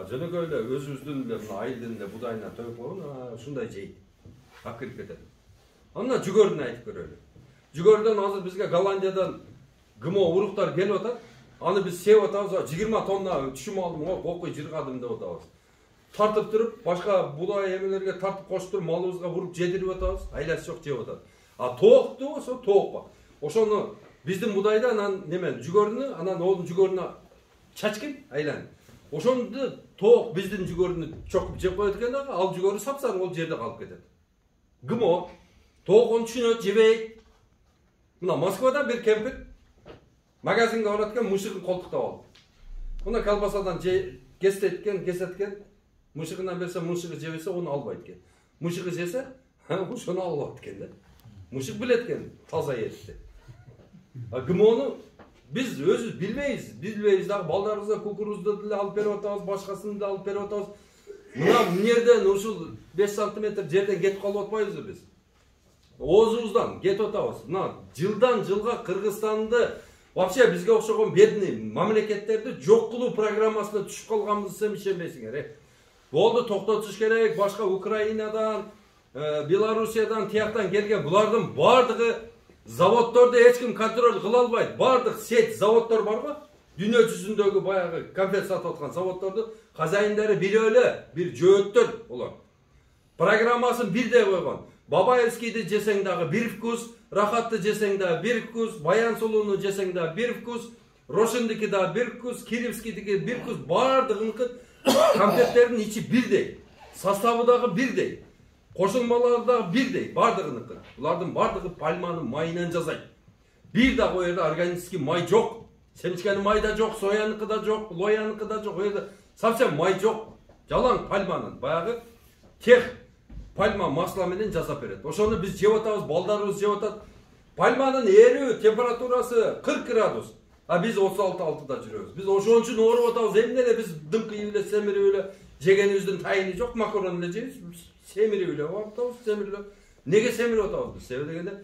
Жөнөкөй эле өзүбүздүн эле мына айылдын эле будайына төгүп койгон, ушундай жейт. Акырып кетет. Анда жүгөрүнү айтып көрөлү. Жүгөрүдөн азыр бизге Голландиядан ГМО уруктар келип атат. Аны биз сеп атабыз, 20 тонна түшүм алдым, окуй жыргадым деп атабыз. Тартып туруп, башка будай эмелерге тартып кошуп туруп, малыбызга буруп жедирип атабыз. Айласы жок жеп атат. Тоокту болсо тоокпа. Ошону биздин будайда анан жүгөрүнү, анан оодун жүгөрүнө чачкин айланып. Ошонду тоок биздин жүгөрүнү чокуп жеп коет экен дагы, ал жүгөрү сапсарың ол жерде калып кетет. ГМО тоок onu түшүнөт, жебейт. Мына Москвада бир кемпир магазинге барат экен, мышыгын колтуктап алып. Мына колбасадан кесеткен, мышыгынан берсе, мышыгы жебесе, onu албайт экен. Мышыгы жесе, ошону алып алат экен да. Мышык билет экен таза этти. ГМОну biz özü bilmeyiz dagы балдарыбызга кукурузду деле алып берип атабыз, башкасын да алып берип атабыз. Мына жерден ушул 5 сантиметр жерден кетип калып атпайбызбы биз? Оозубуздан кетип атабыз. Мына жылдан жылга Кыргызстанды вообще бизге окшогон бедный мамлекеттерди жок кылуу программасына түшүп калганбыз десем ишенбейсиңер. Болду, токтотуш керек. Башка Украинадан, Белоруссиядан, тияктан келген булардын бардыгы заводдорду эч ким контроль кыла албайт. Бардык сеть заводдор барбы? Дүйнө жүзүндөгү баягы конфет сатып аткан заводдорду казайындары бири эле, бир жөөттөр олар. Программасын бирдей койгон. Бабаевскийди жесең дагы бир вкус, Рахатты жесең дагы бир вкус, Баян Сулууну жесең дагы бир вкус, Рошиндики дагы бир вкус, Киевскийдики бир вкус, бардыгыныкы конфеттердин ичи бирдей. Составы дагы бирдей. Кошулмалары дагы бирдей, бардыгыныкы. Булардын бардыгы пальманын майынан жасайт. Бир дагы о жерде органический май жок. Семчкенин май да жок, сояныкы да жок, лояныкы да жок. О жерде совсем май жок. Жалаң пальманын, баягы тех пальма масла менен жасап берет. Ошону биз жеп атабыз, балдарыбыз жеп атат. Пальманын эрүү температурасы 40 градус. А биз 36-6-да жүрөбүз. Биз ошон үчүн ооруп атабыз. Эмне эле биз дыңкыйып эле, семирип эле жегенибиздин тайыны жок, макарон эле жейбиз. Семирип эле атабыз, семирип эле. Неге семирип атабыз биз? Себеби дегенде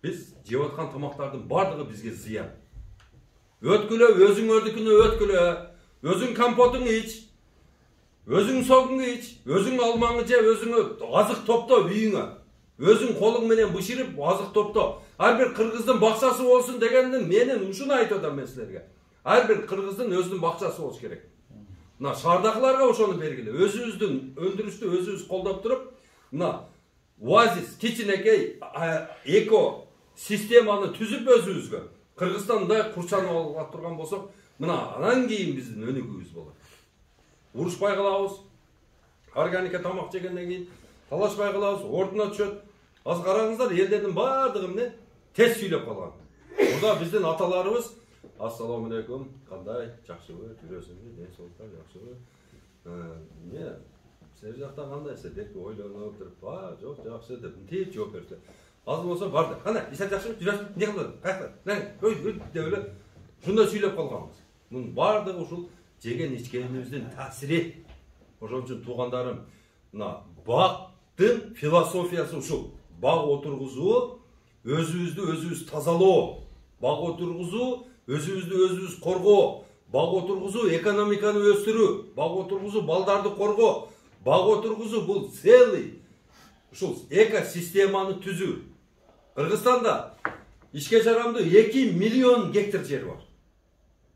биз жеп аткан тамактардын бардыгы бизге зыян. Өткүлө, өзүңөрдүкүнө өткүлө, өзүң компотуңду ич, өзүң согуңду ич, өзүң алмаңды же, өзүңө азык топто үйүңө. Өзүң колуң менен бышырып азык топто. Ар бир кыргыздын бакчасы болсун дегенден менин ушуну айтып атам мен силерге. Ар бир кыргыздын өзүнүн бакчасы болуш керек. Мына шаардакыларга ошону бергиле. Өзүбүздүн өндүрүштү өзүбүз колдоп туруп, мына оазис, кичинекей эко системаны түзүп өзүбүзгө Кыргызстанда курчанып алып турган болсок, мына анан кийин биздин өнүгүүбүз болот. Урушпай калабыз. Органика тамак жегенден кийин талашпай калабыз, ордуна түшөт. Азыр караңыздар, элдердин бардыгы эмне тез сүйлөп калган. Мурда биздин аталарыбыз ассаламу алейкум, кандай, жакшыбы, жүрөсүңбү, ден соолуктар жакшыбы? Эмне, силер жакта кандайсыздар деп ойлонуп туруп, жок, жакшы деп тез жооп берди. Азыр болсо барды. Кандай, силер жакшыбы, жүрөсүңбү? Эмне кылдың? Каяктан? Деп эле ушундай сүйлөп калганбыз. Мунун бардыгы ушул жеген ичкенибиздин таасири. Ошон үчүн туугандарым, мына бактын философиясы ушул. Баг отургузуу, өзүбүздү өзүбүз тазалоо. Баг отургузуу, өзүбүздү өзүбүз коргоо. Баг отургузуу, экономиканы өстүрүү. Баг отургузуу, балдарды коргоо. Баг отургузуу бул целый ушул экосистеманы түзүү. Кыргызстанда ишке жарамдуу 2 миллион гектар жер бар.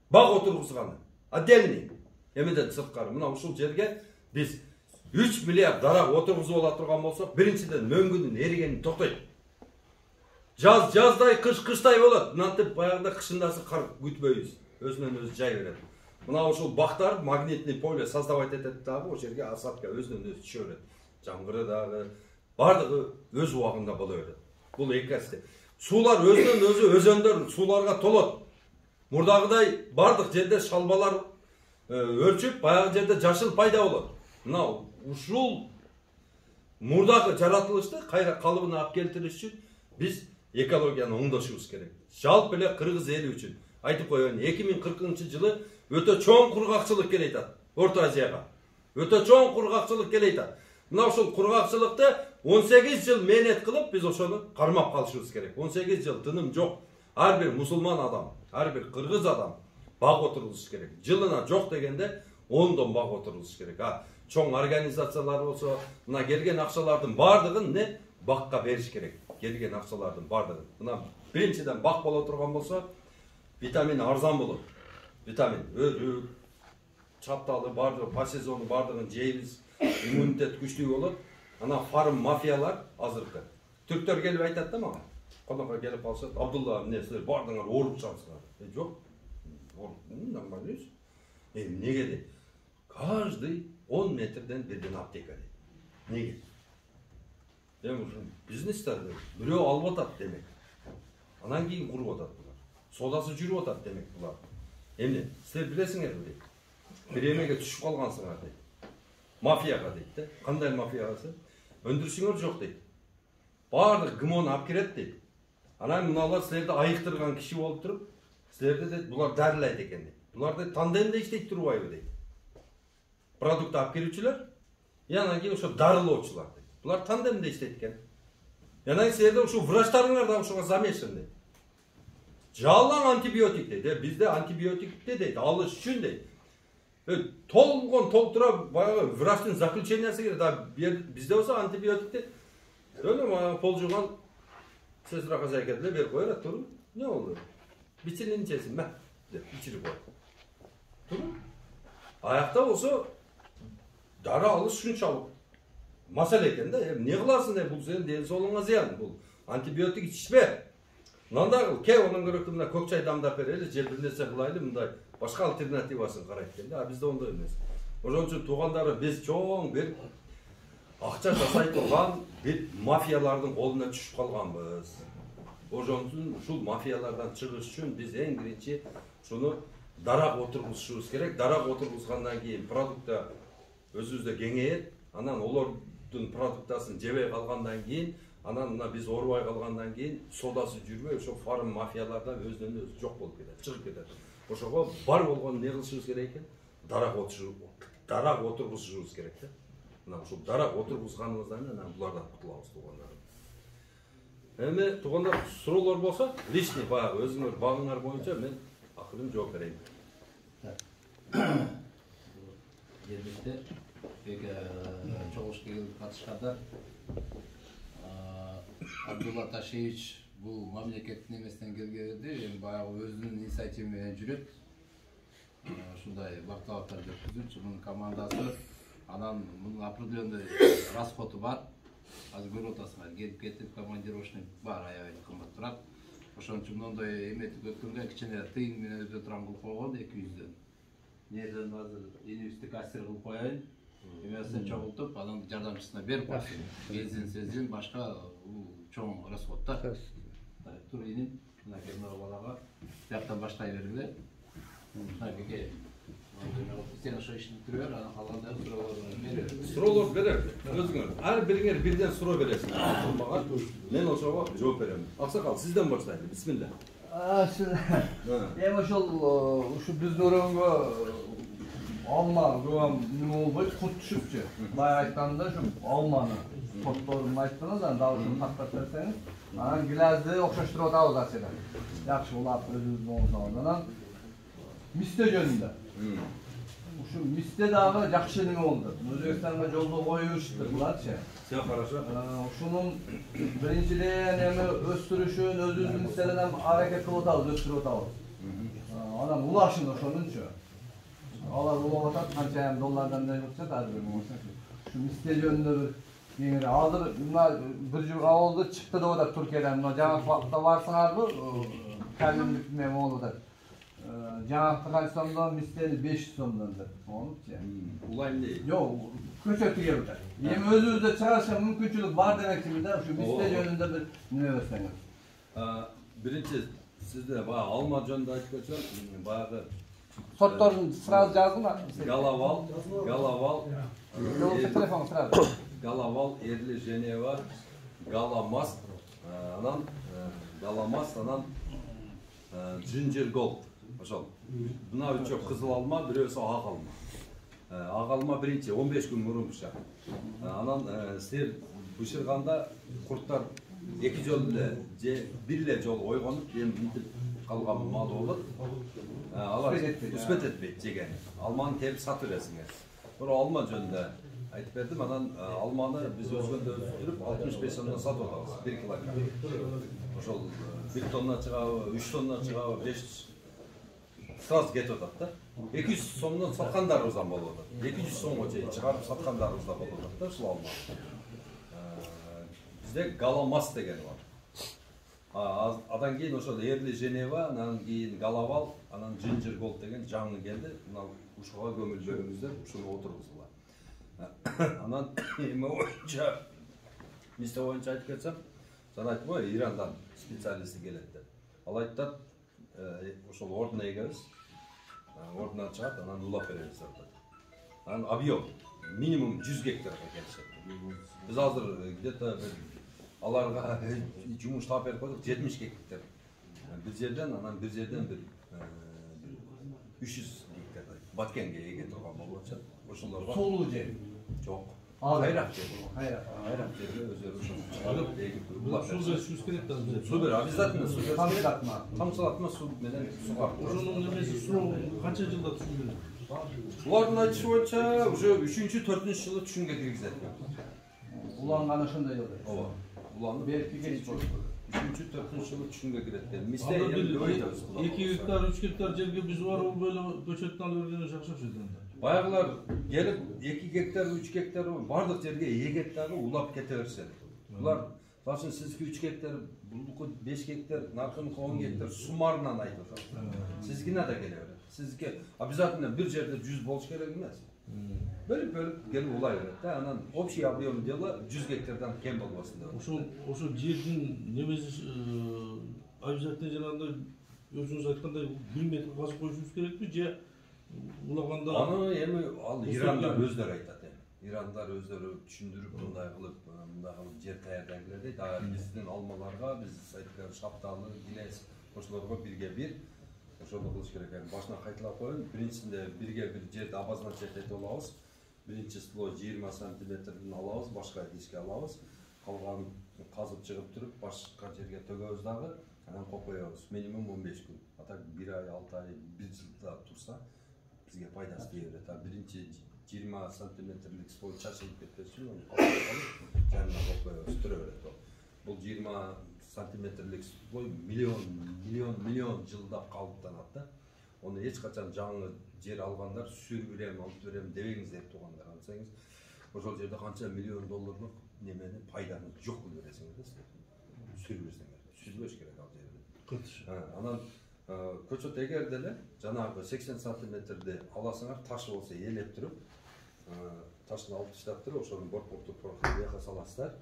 Баг отургузган. Отдельный. Эмеден сырткары. Мына ушул жерге биз 3 миллиард дарак отургузуп ала турган болсок, биринчиден мөңгүнүн эригени токтойт. Жаз жаздай, кыш кыштай болот. Мынтип баягында кышындасы кар күтпөйбүз. Өзүнөн өзү жай берет. Мына ушул бактар магнитный поле создавать этет дагы, ошол жерге осадка өзүнөн өзү түшө берет. Жамгыры дагы бардыгы өз убагында боло берет. Бул экосистема. Суулар өзүнөн өзү өзөндөр сууларга толот. Мурдагыдай бардык жерде шалбалар өрчүп, баягы жерде жашыл пайда болот. Мына ушул мурдагы жаратылышты кайра калыбына алып келтириш үчүн биз экологияны оңдошубуз керек. Жалпы эле кыргыз эли үчүн айтып коеюн, 2040-жылы өтө чоң кургакчылык келе атат Орто Азияга. Өтө чоң кургакчылык келе атат. Мына ушул кургакчылыкты 18 жыл мээнет кылып биз ошону кармап калышыбыз керек. 18 жыл тыным жок. Ар бир мусулман адам, ар бир кыргыз адам баг отургузуш керек. Жылына жок дегенде 10 баг отургузуш керек. Чоң организациялар болсо, мына келген акчалардын бардыгын не багка бериш керек. Келген акчалардын бардыгын. Мына биринчиден баг боло турган болсо, витамин арзан болот. Витамин өрүк, чапталы бардыгы, по сезону бардыгын жейбиз, иммунитет күчтүү болот. Ана фарм мафиялар азыркы. Түрктөр келип айтат да мага. Конокко келип калышат, Абдулла, эмне силер бардыңар ооруп чыгасыңар. Жок. Нормально эмес. Эмнеге дейт? Каждый 10 метрден бирден аптека дейт. Неге? Ушул бизнестерди бирөө алып атат демек. Анан кийин куруп атат булар. Содасы жүрүп атат демек булар. Эмне? Силер билесиңерби дейт. Бир эмеге түшүп калгансыңар дейт. Мафияга дейт да. Кандай мафиясы? Өндүрүшүңөр жок дейт. Бардык ГМОну алып келет дейт. Анан мыналар силерди айыктырган киши болуп туруп, силерди дейт булар дарылайт экен дейт. Булар дейт тандемде иштейт турбайбы дейт. Продукт алып келүүчүлөр, анан кийин ошо дарылоочулар дейт. Булар тандемде иштейт экен. Анан силерде ушул врачтарыңар да ушуга замешан дейт. Жалаң антибиотик дейт. Бизде антибиотикти дейт, алыш үчүн дейт. Толтура баягы врачтын заключениясы керек. Бизде болсо антибиотикти пол жуган сестра хозяйка деле берип коёт, туруп. Не болду? Бичинин чесин, ма деп ичирип коёт. Туруп. Аякта болсо дара алыш ушунчалык маселе экен да. Эмне кыласың деп, бул сенин ден соолугуңа зыян. Бул антибиотик ичишпе. Мындай кыл, ке онун көрөктү мына көк чай дамдап берели, же бир нерсе кылайлы, мындай башка альтернативасын карайт экен да. Бизде ондай эмес. Ошон үчүн туугандары биз чоң бир акча жасай турган бир мафиялардын колуна түшүп калганбыз. Ошон үчүн ушул мафиялардан чыгыш үчүн биз эң биринчи ушуну дарак отургузушубуз керек. Дарак отургузгандан кийин продукта өзүбүздө кеңейет. Анан олор сүттүн продуктасын жебей калгандан кийин анан мына биз оорубай калгандан кийин содасы жүрбөй ошо фарм мафияларда өзүнөн өзү жок болуп кетет, чыгып кетет. Ошого бар болгон эмне кылышыбыз керек экен? Дарак отургузушубуз керек да. Мына ушул дарак отургузганыбыздан кийин анан булардан кутулабыз туугандарым. Эми туугандар суроолор болсо, личный баягы өзүңөр багыңар боюнча мен акырын жооп берейин. Жергиликте чогулушка келип катышкандар Абдулла Ташевич бул мамлекеттин эмесинен келгенде эми баягы өзүнүн инициатива менен жүрөт. Ушундай бакталыктарды өткүзүп, мунун командасы анан мунун определенный расходу бар. Азыр көрүп атасыңар, келип кетип командировочный бар, аябай кымбат турат. Ошон үчүн мондой эметип өткөнгө кичине тыйын менен өтө турган кылып койгон 200дөн. Неден азыр инвестик кассир кылып коеюн. Эмесин чогултуп, анан жардамчысына берип койсун. Бензин, башка чоң расход да. Тур инин, мына кемер балага жактан баштай бергиле. Мына беке сен ошо ишин бүтүрүп бер, анан калганда Суроолор берер. Өзүңөр ар бириңер бирден суроо бересиң. Мага мен ошого жооп берем. Аксакал, сизден баштайлы. Бисмилла. Эми ушу биздин өрөнгө алма көбөм неме болбойт, курт түшүпчү. Баягы айтканда ушу алманы сортторун айттыңыз, анан дагы ушуну тактап берсеңиз, анан гилязды окшоштуруп атабыз асыра. Жакшы улап өзүбүздүн оңдогон. Анан мисте жөнүндө. Ушу мисте дагы жакшы неме болду. Өзбекстанга жолдо коюп беришти. Все хорошо. Ушунун биринчиден эми өстүрүшүн өзүбүздүн мистерден аракет кылып атабыз, өстүрүп атабыз. Анан улашын ошонунчу. Алар улап атат, канча доллардан да өтсөт азыр болсо. Ушу мисте жөнүндө бир кеңири азыр мына бир жыл абалда чыкты деп атат Туркиядан. Мына жаңы вакытта барсаңарбы, калимдик неме болуп атат. Жаңы канча сомдон мистени 500 сомдон деп. Болупчу. Улайм дейт. Жок, көчөтү келип атат. Эми өзүбүздө чыгарышка мүмкүнчүлүк бар демекчимиз да, ушу мисте жөнүндө бир неме берсеңиз. Биринчи сизде баягы алма жөнүндө айтып кетсем, баягы Сортторун сразу жаздым. Галавал, Телефон сразу. Галавал, Эрли Женева, Галамас, анан Ginger Gold. Ошол. Мына үчөө кызыл алма, бирөөсү ак алма. Ак алма биринчи 15 күн мурун бышат. Анан сер бышырганда курттар эки жолу эле же бир эле жолу ойгонуп, эми мынтип калган мал болот. Алар үспөт этпейт жеген. Алманы терип сатып бересиңер. Бирок алма жөнүндө айтып бердим. Анан алманы биз өзгөндө өстүрүп 65 сомдон сатып атабыз 1 килограмм. Ошол 1 тонна чыгабы, 3 тонна чыгабы, 5 сразу кетип атат да. 200 сомдон саткандарыбыз да болуп атат. 200 сомго чейин чыгарып саткандарыбыз да болуп атат да ушул алма. Бизде Галамас деген бар. Адан кийин ошол Эрли Женева, анан кийин Галавал, анан Ginger Gold деген жаңы келди. Мына ушуга көңүл бөлүңүздөр, ушуну отургузгула. Анан эме боюнча мисте боюнча айтып кетсем, жана айттым го, Ирандан специалисти келет деп. Ал айтат, ошол ордуна эгебиз. Ордунан чыгат, анан улап беребиз деп. Анан объем минимум 100 гектарга келишет. Биз азыр где-то аларга жумуш таап берип койдук 70 гектар. Бир жерден, анан бир жерден бир 300 гектар Баткенге эге турган болуп атат. Ошолорго Сулуу жер. жок. Кайрак жер. Кайрак жерге өздөрү чыгарып эгип улап Су беришибиз керек да бизге. Су бер, обязательно су бер. Тамчылатма су менен сугар. Ошонун немеси суу канча жылда түшүн берет? Булардын айтышы боюнча уже 3-4 жылы түшүнгө киргизет. уланган ошондой эле. Ооба. Уланып Берки келип 3-4 жылы түшүнгө кирет экен. Мисте Анда эми бир көбөйтөбүз. 2 гектар, 3 гектар жерге биз барып бөлө көчөттүн алып бергенде жакшы окшойт анда. Баягылар келип 2 гектар, 3 гектар бардык жерге эгет дагы улап кете беришет. Булар башын сиздики 3 гектар, булдуку 5 гектар, наркыныкы 10 гектар суммарынан айтып атат. Сизгине да келе берет. Сизге обязательно бир жерде 100 болуш керек эмес. Бөлүп келип улай берет да. Анан общий объем дела 100 гектардан кем болбосун деп. Ошо жердин немеси обязательно жанагындай өзүңүз айткандай 1 метр казып коюшубуз керекпи же улаганда? Аны эми ал Иранда өздөрү айтат эми. İranlar өздері түшүндүрүп мындай кылып жер даярдагилер дейт. Биздин алмаларга биз айткан шапталы, гилес ошолорго бирге бир ошону кылыш керек экен. Башына кайталап коеюн. Биринчисинде бирге бир жерди обозначать этип алабыз. Биринчи слой 20 сантиметрден алабыз, башка идишке алабыз. Калган казып чыгып туруп, башка жерге төгөбүз дагы, анан коюп коебуз. Минимум 15 күн. А так 1 ай, 6 ай, 1 жылда турса бизге пайдасы тие берет. А биринчи 20 сантиметрлик слой чачылып кетпеш үчүн аны калып жанына коюп коебуз, түрө берет. Бул 20 сантиметрлик слой миллион жылдап калыптанат да. Onu эч качан жаңы жер алгандар сүрүп берем, алып берем дебеңиздер туугандар. Ансаңыз, ошол жерде канча миллион долларлык немени пайданы жок кылып бересиңер да силер. Сүрүп берсеңер. Сүрбөш керек ал жерде. Анан көчөт эгер деле жанагы 80 сантиметрди аласыңар, ташы болсо элеп туруп, ташын алып таштап туруп, ошонун борпоктук бияка саласыздар.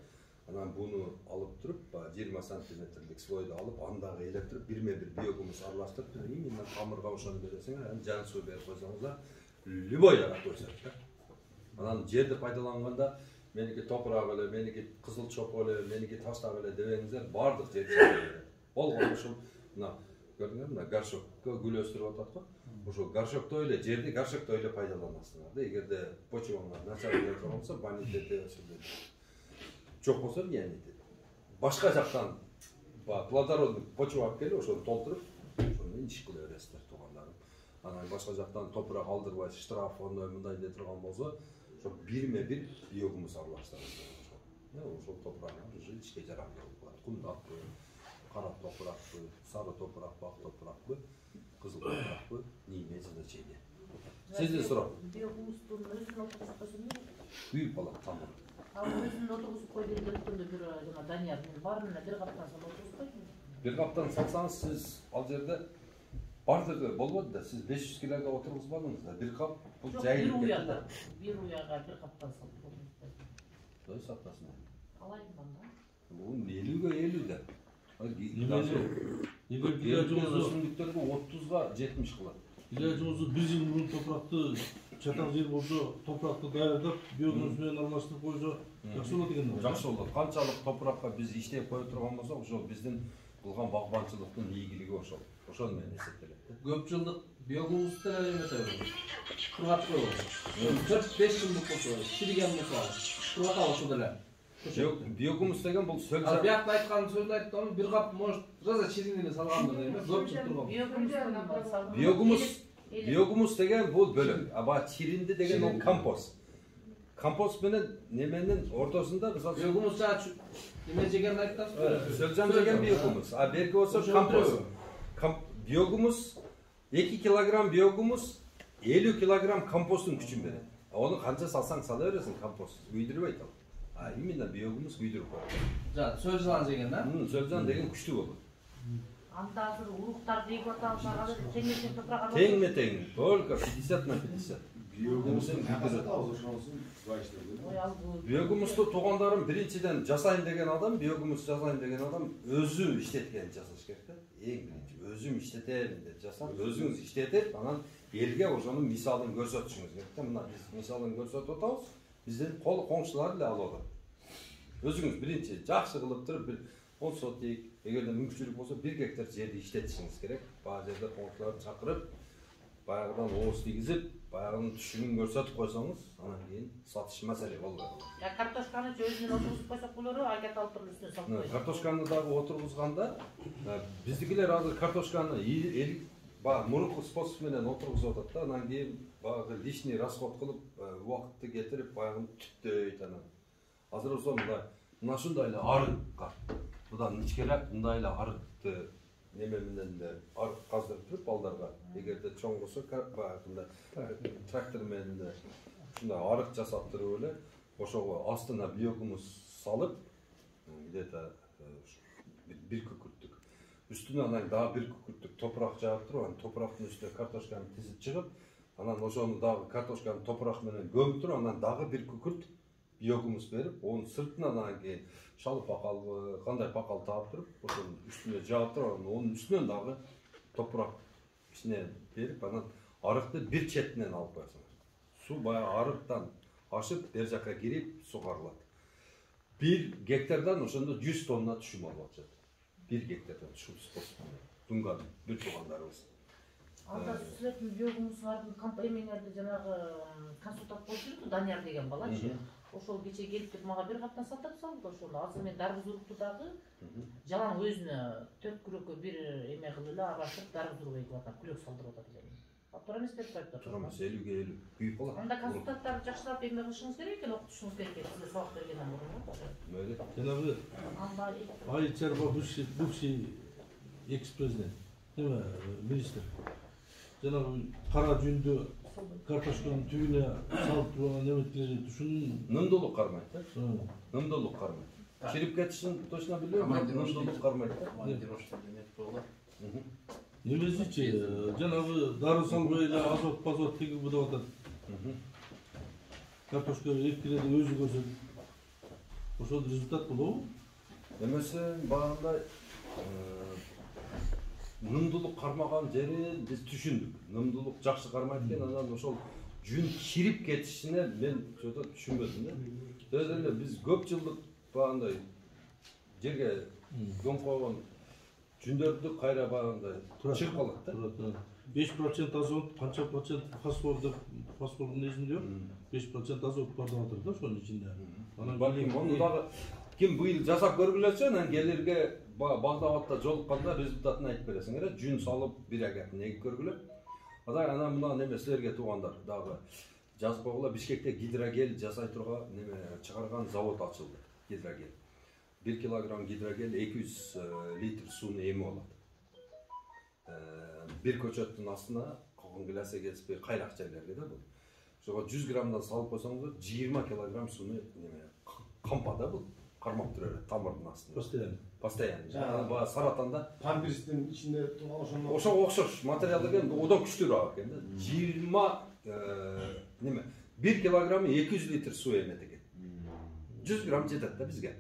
Анан буну алып туруп, 20 сантиметрлик слойду алып, андагы элеп туруп, бирме-бир биогумус аралаштырып, именно тамырга ошону бересиңер, анан жан суу берип койсоңуздар, любой жакка өсөт да. Анан жерди пайдаланганда, меники топурак эле, меники кызыл чоп эле, меники таштак эле дебеңиздер, бардык жерди берет. Болгон ушул мына көрдүңөрбү, мына горшокко гүл өстүрүп атат го. Ошол горшокто эле жерди горшокто эле пайдаланасыңар да. Эгерде почваңар начар болсо, банитете өсүрүлөт. Çok olsa yani başka жактан плодородный почва алып келип ошону толтуруп ошону иш кыла бересиздер туугандарым. Анан башка жактан топурак алдырбай штраф ондай мындай дей турган болсо ошо бирме-бир биогумус аралаштырасыздар. Ошол топурактар уже ишке жарамдуу болуп калат. Кумдакпы, кара топуракпы, сары топуракпы, ак топуракпы, кызыл топуракпы, не имеет значения. Сизден сурап. Биогумустун өзүн отургузуп койсо эмне? Күйүп калат тамыр. Ал өзүн отургузуп кой деп өткөндө бир жана Данияр баарына бир каптан салып отургузуп койду. Бир каптан салсаңыз сиз ал жерде бардыгы болбоду да, сиз 500 килога отургузбадыңыз да. Бир кап бул жайылып кетти. Бир уяга бир каптан салып отургузбайт. Той сатасың. Алайын анда. Бул 50ге 50 да. Эгер илажыңызды өсүмдүктөргө 30га 70 кылат. илажыңызды 1 жыл мурун топуракты чатак жер болсо, топуракты даярдап, биогумус менен аралаштырып койсо, жакшы болот экен да. Жакшы болот. Канчалык топуракка биз иштеп кое турган болсок, ошол биздин кылган багбанчылыктын ийгилиги ошол. Ошол менен эсептелет. Көп жылдык биогумус деле эметеби? Кургап коебуз. 4-5 жылдык болсо, чириген болсо, кургатабыз ошол деле. Биогумус деген бул сөз. Ал биякта айткан сөздү айттым, бир кап может жаза чиригине салгандыр дейм, көп жыл турган. Биогумус деген бул бөлөк. Аба чиринди деген ол компост. Компост менен неменин ортосунда мисалы Биогумус жаа неме жегенди айтасызбы? Сөлжан деген биогумус. А берки болсо компост. Биогумус 2 килограмм биогумус 50 килограмм компосттун күчүн берет. Onu канча салсаң сала бересиң, компост күйдүрбөйт ал. А именно биогумус күйдүрүп коет. Жа, сөлжан деген да? Сөлжан деген күчтүү болот. Анда азыр уруктар жеп аталсага теңмечен топурак алып. Тең, только 50 на 50. Биогумустун күйдүрөт. Биогумусту туугандарым биринчиден жасайын деген адам, биогумус жасайын деген адам өзү иштеткен жасаш керек да. Эң биринчи өзүм иштетем деп жасап, өзүңүз иштетип, анан элге ошонун мисалын көрсөтүшүңүз керек да. Мына биз мисалын көрсөтүп атабыз. Биздин коңшулар эле алып атат. Өзүңүз биринчи жакшы кылып туруп бир 10 сотик, эгерде мүмкүнчүлүк болсо 1 гектар жерди иштетишиңиз керек. Баа жерде коңшуларды чакырып, баягыдан ооз тийгизип, баягынын түшүмүн көрсөтүп койсоңуз, анан кийин сатыш маселе болбойт. Я картошканы өзүнөн отургузуп койсок болору, айкет алып туруп үстүнө салып коет. Картошканы дагы отургузганда, биздикилер азыр картошканы мурунку способ менен отургузуп атат да, анан кийин баягы лишний расход кылып, убакытты кетирип, баягы түттөйт анан. Азыр ошо мына ушундай эле арыкка, мындан ичкерээк мындай эле арыкты неме менен эле арык каздырып туруп балдарга, эгерде чоң болсо баягы трактор менен эле ушундай арык жасап туруп эле, ошого астына биогумус салып, где-то бир күкүрттүк. Үстүнө анан дагы бир күкүрттүк топурак жаап туруп, анан топурактын үстүнө картошканы тизип чыгып, анан ошону дагы картошканы топурак менен көмүп туруп, анан дагы бир күкүрт биогумус берип, онун сыртынан анан кийин шалы пакалбы, кандай пакал таап туруп, ошонун үстүнө жаап туруп, анан онун үстүнөн дагы топурак ичине берип, анан арыкты бир четинен алып коесуңар. Суу баягы арыктан ашып бер жакка кирип сугарылат. 1 гектардан ошондо 100 тонна түшүм алып атышат. 1 гектардан түшүм способу. Дунган бүт туугандарыбыз. Анда силердин биогумуңуздун эмеңерди жанагы консультант болуп жүрдү Данияр деген балачы. Ошол кече келип туруп мага бир каптан сатып салды ошону. Азыр мен дарбыз дагы жалаң өзүнө 4 күрөккө бир эме кылып эле аралашып дарбыз уруп egip атат, күрөк салдырып атат экен. Тура эмес деп айтты. Тура эмес, 50-ге 50 күйүп калат. Анда консультанттарды жакшылап эме кылышыңыз керек экен, окутушуңуз керек экен. Сизге сабак бергенден мурун. Öyle. Жанагы Анда Айчарба бывший экс-президент, неме министр. Жанагы кара жүндө картошканын түбүнө салып турган неметтерди ушунун Нымдолук кармайт да. Нымдолук кармайт. Чирип кетишин точно билбейм, нымдолук кармайт да. Командировка демек болот. немесичи жанагы дары салбай эле азот тегип деп атат. Картошка эккиледи өзү көрсөтүп. Ошол результат болобу? Эмесе багында нымдулук кармаган жерин биз түшүндүк. Нымдулук жакшы кармайт экен, анан ошол жүн чирип кетишине мен жото түшүнбөдүм да. Эле биз көп жылдык багандай жерге көң койгон жүндөрдү кайра багандай чыгып калат да. 5% азот, канча процент фосфор деп фосфордун несинде 5% азот бар деп атат да ошонун ичинде. Балким мону дагы ким быйыл жасап көргүлөчү, анан келерге Багдаатта жолукканда результатын айтып бересиңер. Жүн салып бир агатын эгип көргүлө. Анан мына неме силерге туугандар дагы жазып койгула, Бишкекте гидрогел жасай турган неме чыгарган завод ачылды. Гидрогел. 1 килограмм гидрогел 200 литр сууну эми алат. Бир көчөттүн астына калган гилесе кетпей кайрак жерлерге да бул. Ошого 100 граммдан салып койсоңуз 20 килограмм сууну неме кампада бул. Кармап тура берет тамырдын астында. Постоянно. Баягы Саратанда памперстин ичинде турган ошондо. Ошого окшош материал экен, одан күчтүүрөөк экен да. 20 неме 1 килограмм 200 литр суу эмет экен. 100 грамм жетет да бизге.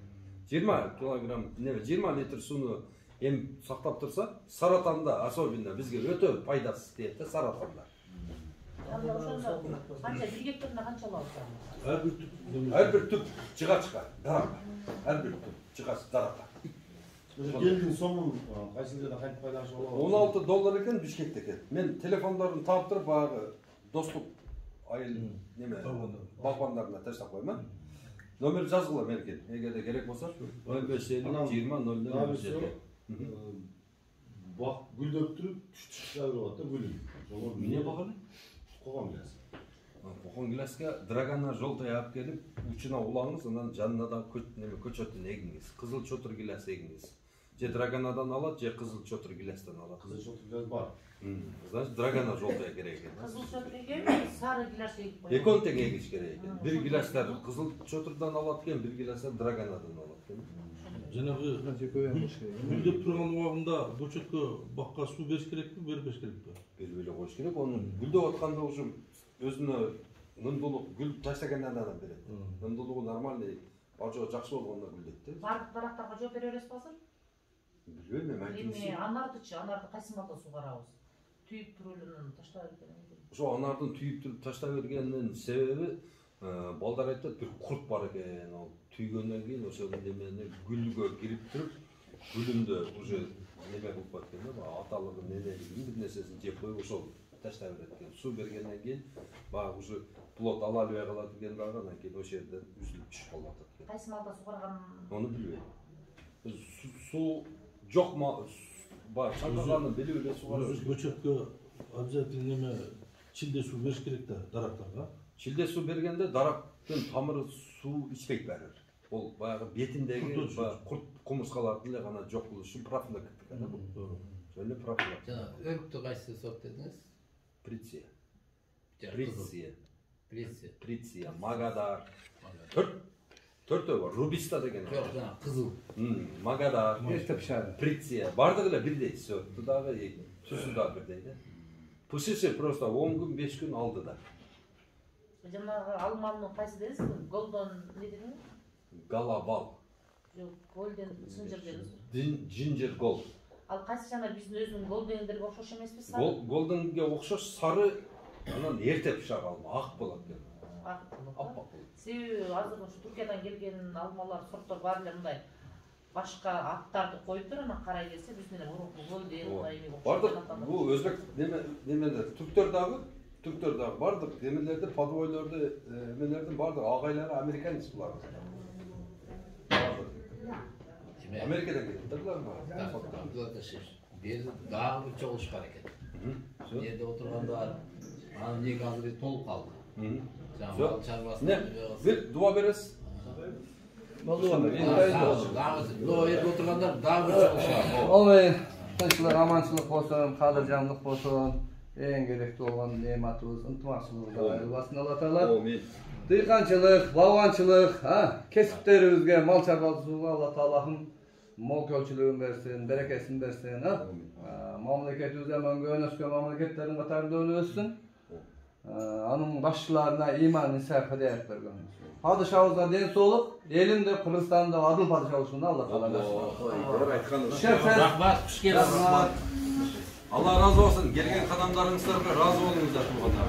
20 килограмм неме 20 литр сууну эм сактап турса, Саратанда особенно бизге өтө пайдасыз дейт да Саратанда. анда ошондо канча бир гектарына канча алабыз? Ар бир түп чыга дарак. Ар бир түп чыга дарак. Келдин сомун кайсы жерден кантип пайдаланышка болот? $16 экен Бишкекте экен. Мен телефондорун таап туруп баягы достук айыл неме балкондарына таштап коймун. Номер жазгыла мерген. Эгерде керек болсо 0550 20 Бак гүлдөп туруп түштүктөр болот да гүлүн. Эмне багалы? Кокон гилес. Кокон гилеске драгана желтый алып келип, учуна улаңыз, анан жанына да көчөттүн эгиңиз. Кызыл чотур гилес эгиңиз. Же драганадан алат, же кызыл чотур гилестен алат. Кызыл чотур гилес бар. Значит, драгана желтый керек экен. Кызыл чотур экен, сары гилес эгип коёбуз. Экон тең эгиш керек экен. Бир гилестер кызыл чотурдан алат экен, бир гилестер драганадан алат экен. Жанагы гүлдөп турган убагында бөчөткө бакка суу бериш керекпи, бербеш керекпи? Берип эле коюш керек. Ону гүлдөп атканда уже өзүнө нымдуулук гүл таштагандан анан берет. Нымдуулугу нормальный, ажо жакшы болгондо гүлдөйт да. Бардык дарактарга жооп бере бересизби азыр? Билбейм, мен айтымчы. Анардычы, анарды кайсы маалда сугарабыз? Түйүп туруп эле таштап берген. Ошо анардын түйүп туруп таштап бергенинин себеби балдар айтат, бир курт бар экен. Ал түйгөндөн кийин ошол немени гүлгө кирип туруп, гүлүндө уже неме кылып кеткен да, аталыгын нелегин бир нерсесин жеп коюп ошол таштап берет экен. Суу бергенден кийин баягы уже плод ала албай калат экен дагы, анан кийин ошол жерден үзүлүп түшүп калат экен. Кайсы маалда сугарган? Ону билбейм. Суу жок бар, чаңкаганы билип эле сугарабыз. Бөчөткө обязательно неме чилде суу бериш керек да дарактарга. Чилде суу бергенде дарактын тамыры суу ичпейт бәрі. Ол баягы бетиндеги курт кумурскаларды эле гана жок кылыш үчүн профилактика да бул. Жөн профилактика. Жана өрүктү кайсы сорт дедиңиз? Приция. Приция, Магадар. Төртөө бар. Рубиста деген. жок, жана кызыл. Магадар, Эрте пишады. Приция. Бардыгы эле бирдей сортту дагы, түсү да бирдей да. Пышышы просто 10 күн, 5 күн алды да. Жанагы алманын кайсы дедиңиз? Голден не дедиңиз? Галабал. Жок, голден сынжыр дедиңиз. Ginger gold. Ал кайсы жана биздин өзүнүн голдендерге окшош эмеспи? Голденге окшош сары, анан эрте пышак алма, ак болот экен. ак болот. Аппак болот. Себеби азыр ушу Туркиядан келген алмалар, сорттор баары эле мындай башка аттарды коюптур, анан карай келсе биздин эле мурунку гөлден эми Бардык бул өзбек немелер Түрктөр дагы бардык немелерди, подвойлорду, эмелердин бардык агайлары американец булар. Америкадан келиптир булар. Бери дагы бир чогулуш бар экен. Бул жерде отургандар анын неги азыр толуп калды. Жаңы чарбасында Bir dua beresiz. дагы жерде отургандар дагы бир чогулуш бар. Ой, тынччылык, аманчылык болсун, кадыржандык болсун, эң керектүү болгон неmatыбыз ынтымакчылыгыбызга айырбасын Алла Таала. Amin. Дыйканчылык, балбанчылык, кесиптерибизге, мал чарбалашууга Алла Таалам мол көлчүлүгүн берсин, берекесин берсин, мамлекетибиз өңгөн өскөн мамлекеттердин катарында өссүн. Анын башчыларына иман, исак, хидayet берген. Падышабызга ден соолук, элимде, Кыргызстанда адыл падыша болушуна Алла Таала берсин. Рахмат, хуш келипсиз. Allah razı olsun. Gelgen kadamlarınızdan razı olunuzlar bu kadar.